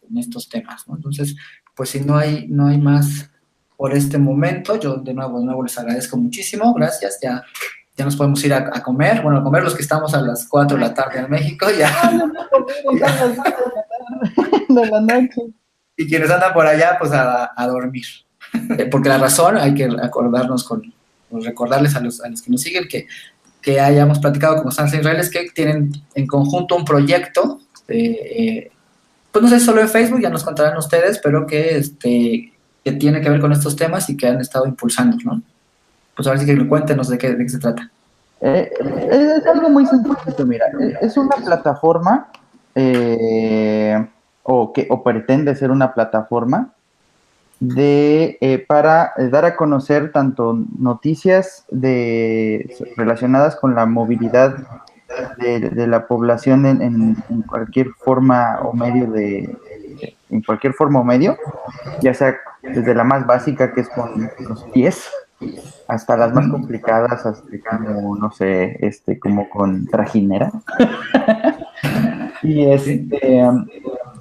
temas, ¿no? Entonces, pues si no hay más por este momento, yo de nuevo les agradezco muchísimo, gracias, ya nos podemos ir a comer, bueno, a comer los que estamos a las 4 de la tarde en México, ya. de la noche. Y quienes andan por allá, pues a dormir. Porque la razón, hay que acordarnos con pues, recordarles a los que nos siguen que hayamos platicado con Constanza Israel, es que tienen en conjunto un proyecto, pues no sé, solo en Facebook, ya nos contarán ustedes, pero que tiene que ver con estos temas y que han estado impulsando, ¿no? Pues ahora sí que cuéntenos de qué se trata. Es algo muy sencillo, mira, es una plataforma, o pretende ser una plataforma para dar a conocer tanto noticias relacionadas con la movilidad de la población en cualquier forma o medio en cualquier forma o medio, ya sea desde la más básica, que es con los pies, hasta las más complicadas, hasta como, no sé, como con trajinera. Y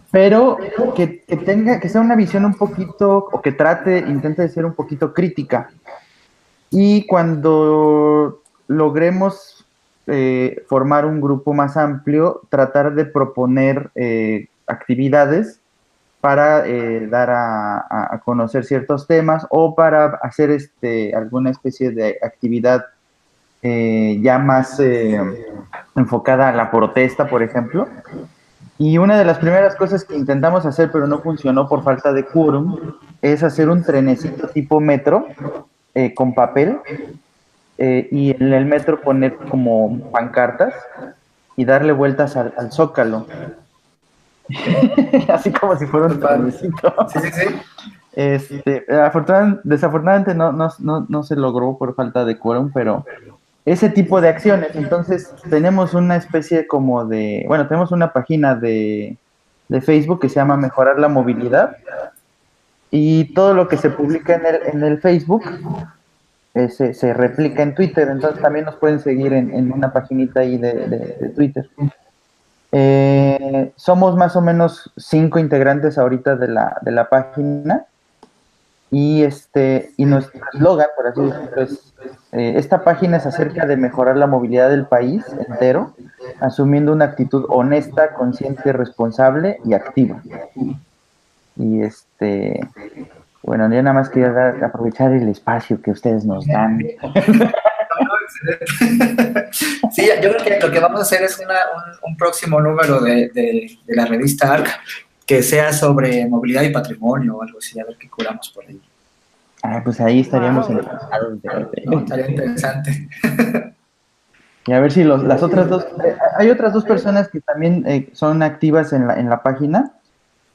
pero que sea una visión un poquito, o que intente ser un poquito crítica. Y cuando logremos formar un grupo más amplio, tratar de proponer actividades para dar a conocer ciertos temas, o para hacer alguna especie de actividad ya más enfocada a la protesta, por ejemplo. Y una de las primeras cosas que intentamos hacer, pero no funcionó por falta de quórum, es hacer un trenecito tipo metro con papel, y en el metro poner como pancartas y darle vueltas al Zócalo. Así como si fuera un trenecito. Sí, sí, sí. Desafortunadamente no se logró por falta de quórum, pero ese tipo de acciones. Entonces tenemos una especie como tenemos una página de Facebook que se llama Mejorar la Movilidad, y todo lo que se publica en el Facebook se replica en Twitter. Entonces también nos pueden seguir en una paginita ahí de Twitter. Somos más o menos 5 integrantes ahorita de la página, y nuestro eslogan, por así decirlo, es esta página es acerca de mejorar la movilidad del país entero, asumiendo una actitud honesta, consciente, responsable y activa. Y bueno, yo nada más quería aprovechar el espacio que ustedes nos dan. Sí, yo creo que lo que vamos a hacer es un próximo número de la revista ARC que sea sobre movilidad y patrimonio o algo así, a ver qué curamos por ahí. Pues ahí estaríamos encantados. Estaría interesante. Y a ver si las otras dos, hay otras 2 personas que también son activas en la página,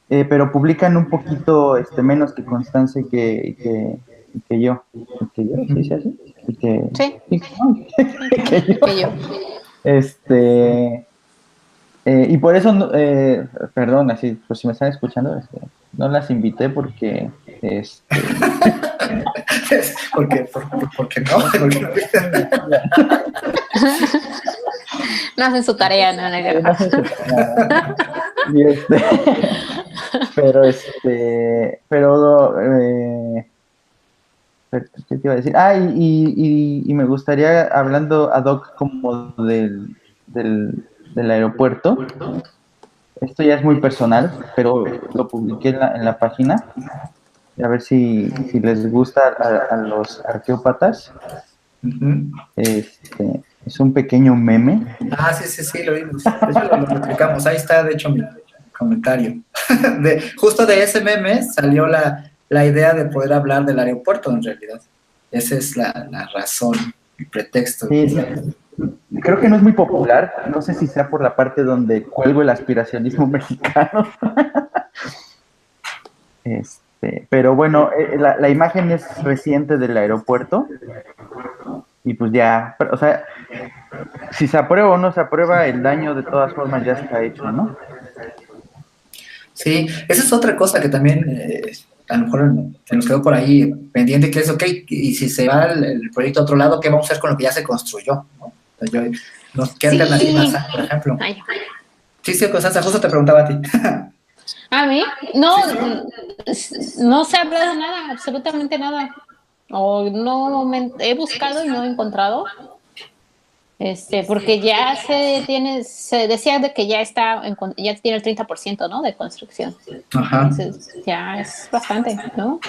pero publican un poquito menos que Constanza y que yo. ¿Que yo? ¿Sí, así? Sí. Que yo. Y por eso, perdón, así, pues si me están escuchando, no las invité porque, porque no. No hacen su tarea, no hacen su tarea. Y ¿qué te iba a decir? Y me gustaría, hablando ad hoc como del aeropuerto, esto ya es muy personal, pero lo publiqué en la página, a ver si les gusta a los arqueópatas. Es un pequeño meme. Sí, lo vimos. De hecho, lo publicamos. Ahí está, de hecho, mi comentario. Justo de ese meme salió la idea de poder hablar del aeropuerto, en realidad. Esa es la razón, el pretexto. Sí, creo que no es muy popular. No sé si sea por la parte donde cuelgo el aspiracionismo mexicano. Pero bueno, la imagen es reciente del aeropuerto. Y pues ya, o sea, si se aprueba o no se aprueba, el daño de todas formas ya está hecho, ¿no? Sí, esa es otra cosa que también a lo mejor se nos quedó por ahí pendiente, que es, ok, y si se va el proyecto a otro lado, ¿qué vamos a hacer con lo que ya se construyó? ¿No? ¿Qué alternativas hay, por ejemplo? Sí, Constanza, justo te preguntaba a ti. ¿A mí? No se ha hablado nada, absolutamente nada. He buscado y no he encontrado. Porque ya se decía de que ya tiene el 30%, ¿no? De construcción. Ajá. Entonces, ya es bastante, ¿no?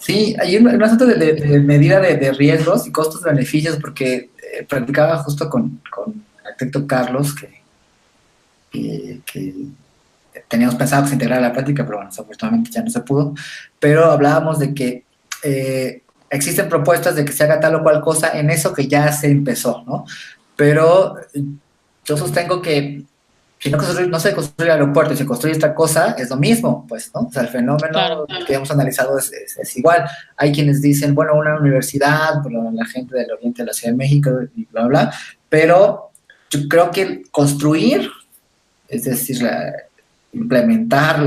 Sí, hay un asunto de medida de riesgos y costos-beneficios, porque platicaba justo con el arquitecto Carlos, que teníamos pensado que se integrara a la plática, pero bueno, desafortunadamente ya no se pudo, pero hablábamos de que existen propuestas de que se haga tal o cual cosa en eso que ya se empezó, ¿no? Pero yo sostengo que si no se construye el aeropuerto y se construye esta cosa, es lo mismo, pues, ¿no? O sea, el fenómeno Claro. que hemos analizado es igual. Hay quienes dicen, bueno, una universidad, bueno, la gente del oriente de la Ciudad de México y bla, bla, pero yo creo que construir, es decir, implementar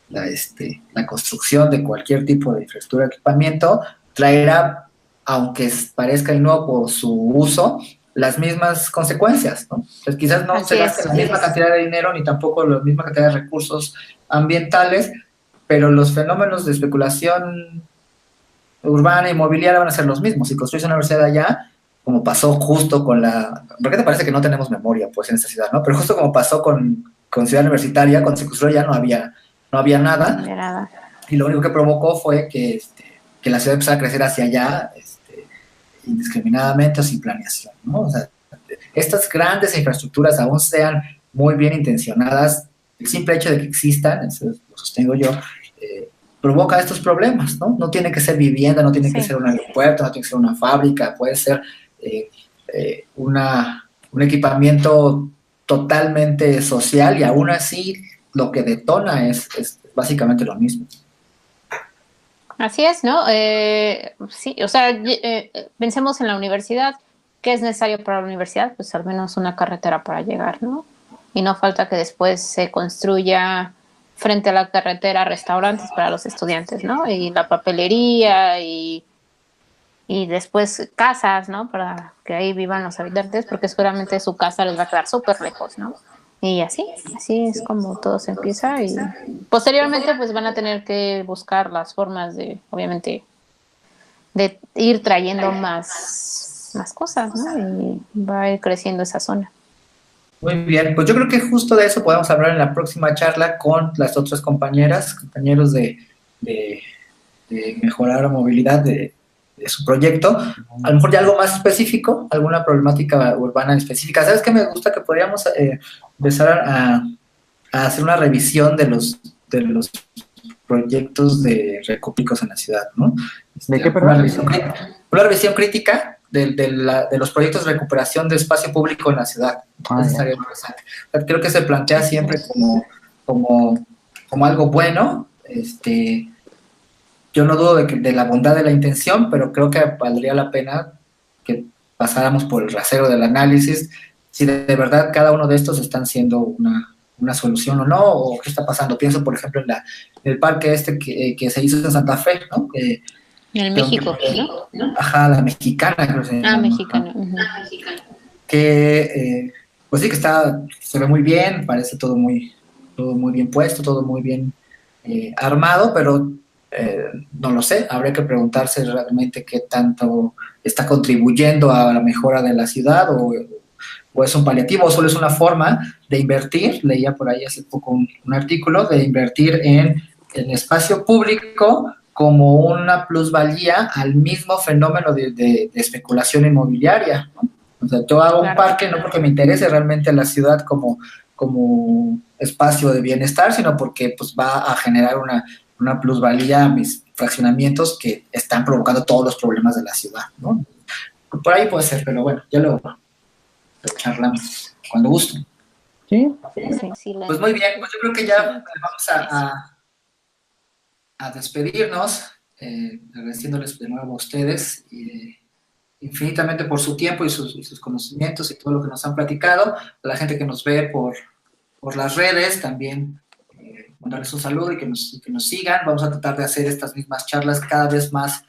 la construcción de cualquier tipo de infraestructura de equipamiento, traerá, aunque parezca inocuo su uso, las mismas consecuencias, ¿no? Pues quizás no se gaste la misma cantidad de dinero ni tampoco la misma cantidad de recursos ambientales, pero los fenómenos de especulación urbana, inmobiliaria van a ser los mismos. Si construyes una universidad allá, como pasó justo con ¿por qué te parece que no tenemos memoria, pues, en esta ciudad, no? Pero justo como pasó con Ciudad Universitaria, cuando se construyó ya no había nada, y lo único que provocó fue que la ciudad empezara a crecer hacia allá, indiscriminadamente o sin planeación, ¿no? O sea, estas grandes infraestructuras, aún sean muy bien intencionadas, el simple hecho de que existan, eso lo sostengo yo, provoca estos problemas, ¿no? No tiene que ser vivienda, no tiene que ser un aeropuerto, no tiene que ser una fábrica, puede ser un equipamiento totalmente social, y aún así lo que detona es básicamente lo mismo. Así es, ¿no? Sí, o sea, pensemos en la universidad. ¿Qué es necesario para la universidad? Pues al menos una carretera para llegar, ¿no? Y no falta que después se construya frente a la carretera restaurantes para los estudiantes, ¿no? Y la papelería y después casas, ¿no? Para que ahí vivan los habitantes, porque seguramente su casa les va a quedar súper lejos, ¿no? Y así es como todo se empieza, y posteriormente pues van a tener que buscar las formas de, obviamente, de ir trayendo más cosas, ¿no? Y va a ir creciendo esa zona. Muy bien, pues yo creo que justo de eso podemos hablar en la próxima charla con las otras compañeros de mejorar la movilidad de su proyecto. A lo mejor ya algo más específico, alguna problemática urbana específica. ¿Sabes qué me gusta? Que podríamos empezar a hacer una revisión de los proyectos de recupicos en la ciudad, ¿no? ¿De qué, perdón? Una revisión crítica de los proyectos de recuperación de espacio público en la ciudad. Eso estaría interesante. Creo que se plantea siempre como algo bueno. Yo no dudo de la bondad de la intención, pero creo que valdría la pena que pasáramos por el rasero del análisis, si de verdad cada uno de estos están siendo una solución o no, o qué está pasando. Pienso, por ejemplo, en el parque que se hizo en Santa Fe, ¿no? En México, ¿no? Ajá, la Mexicana, creo que se llama. Mexicana. Que, pues sí, que se ve muy bien, parece todo muy bien puesto, todo muy bien armado, pero no lo sé, habría que preguntarse realmente qué tanto está contribuyendo a la mejora de la ciudad, o es un paliativo, o solo es una forma de invertir. Leía por ahí hace poco un artículo de invertir en el espacio público como una plusvalía al mismo fenómeno de especulación inmobiliaria, ¿no? O sea, yo hago un parque no porque me interese realmente la ciudad como espacio de bienestar, sino porque pues va a generar una plusvalía a mis fraccionamientos que están provocando todos los problemas de la ciudad, ¿no? Por ahí puede ser, pero bueno, ya lo charlamos cuando guste. Sí. Pues muy bien, pues yo creo que ya vamos a despedirnos, agradeciéndoles de nuevo a ustedes infinitamente por su tiempo y sus conocimientos y todo lo que nos han platicado. A la gente que nos ve por las redes también, mandarles un saludo y que nos sigan. Vamos a tratar de hacer estas mismas charlas cada vez más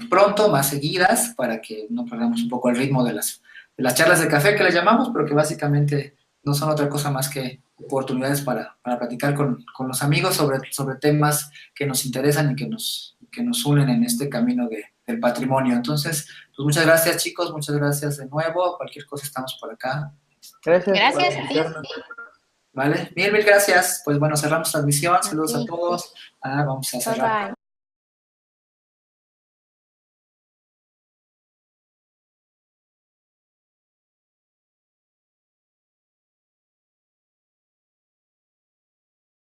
pronto, más seguidas, para que no perdamos un poco el ritmo de las charlas de café que le llamamos, pero que básicamente no son otra cosa más que oportunidades para platicar con los amigos sobre temas que nos interesan y que nos unen en este camino del patrimonio. Entonces, pues muchas gracias, chicos, muchas gracias de nuevo. Cualquier cosa estamos por acá. Gracias. Gracias. Vale, mil gracias. Pues bueno, cerramos transmisión. Saludos a todos. Vamos a cerrar. Bye, bye.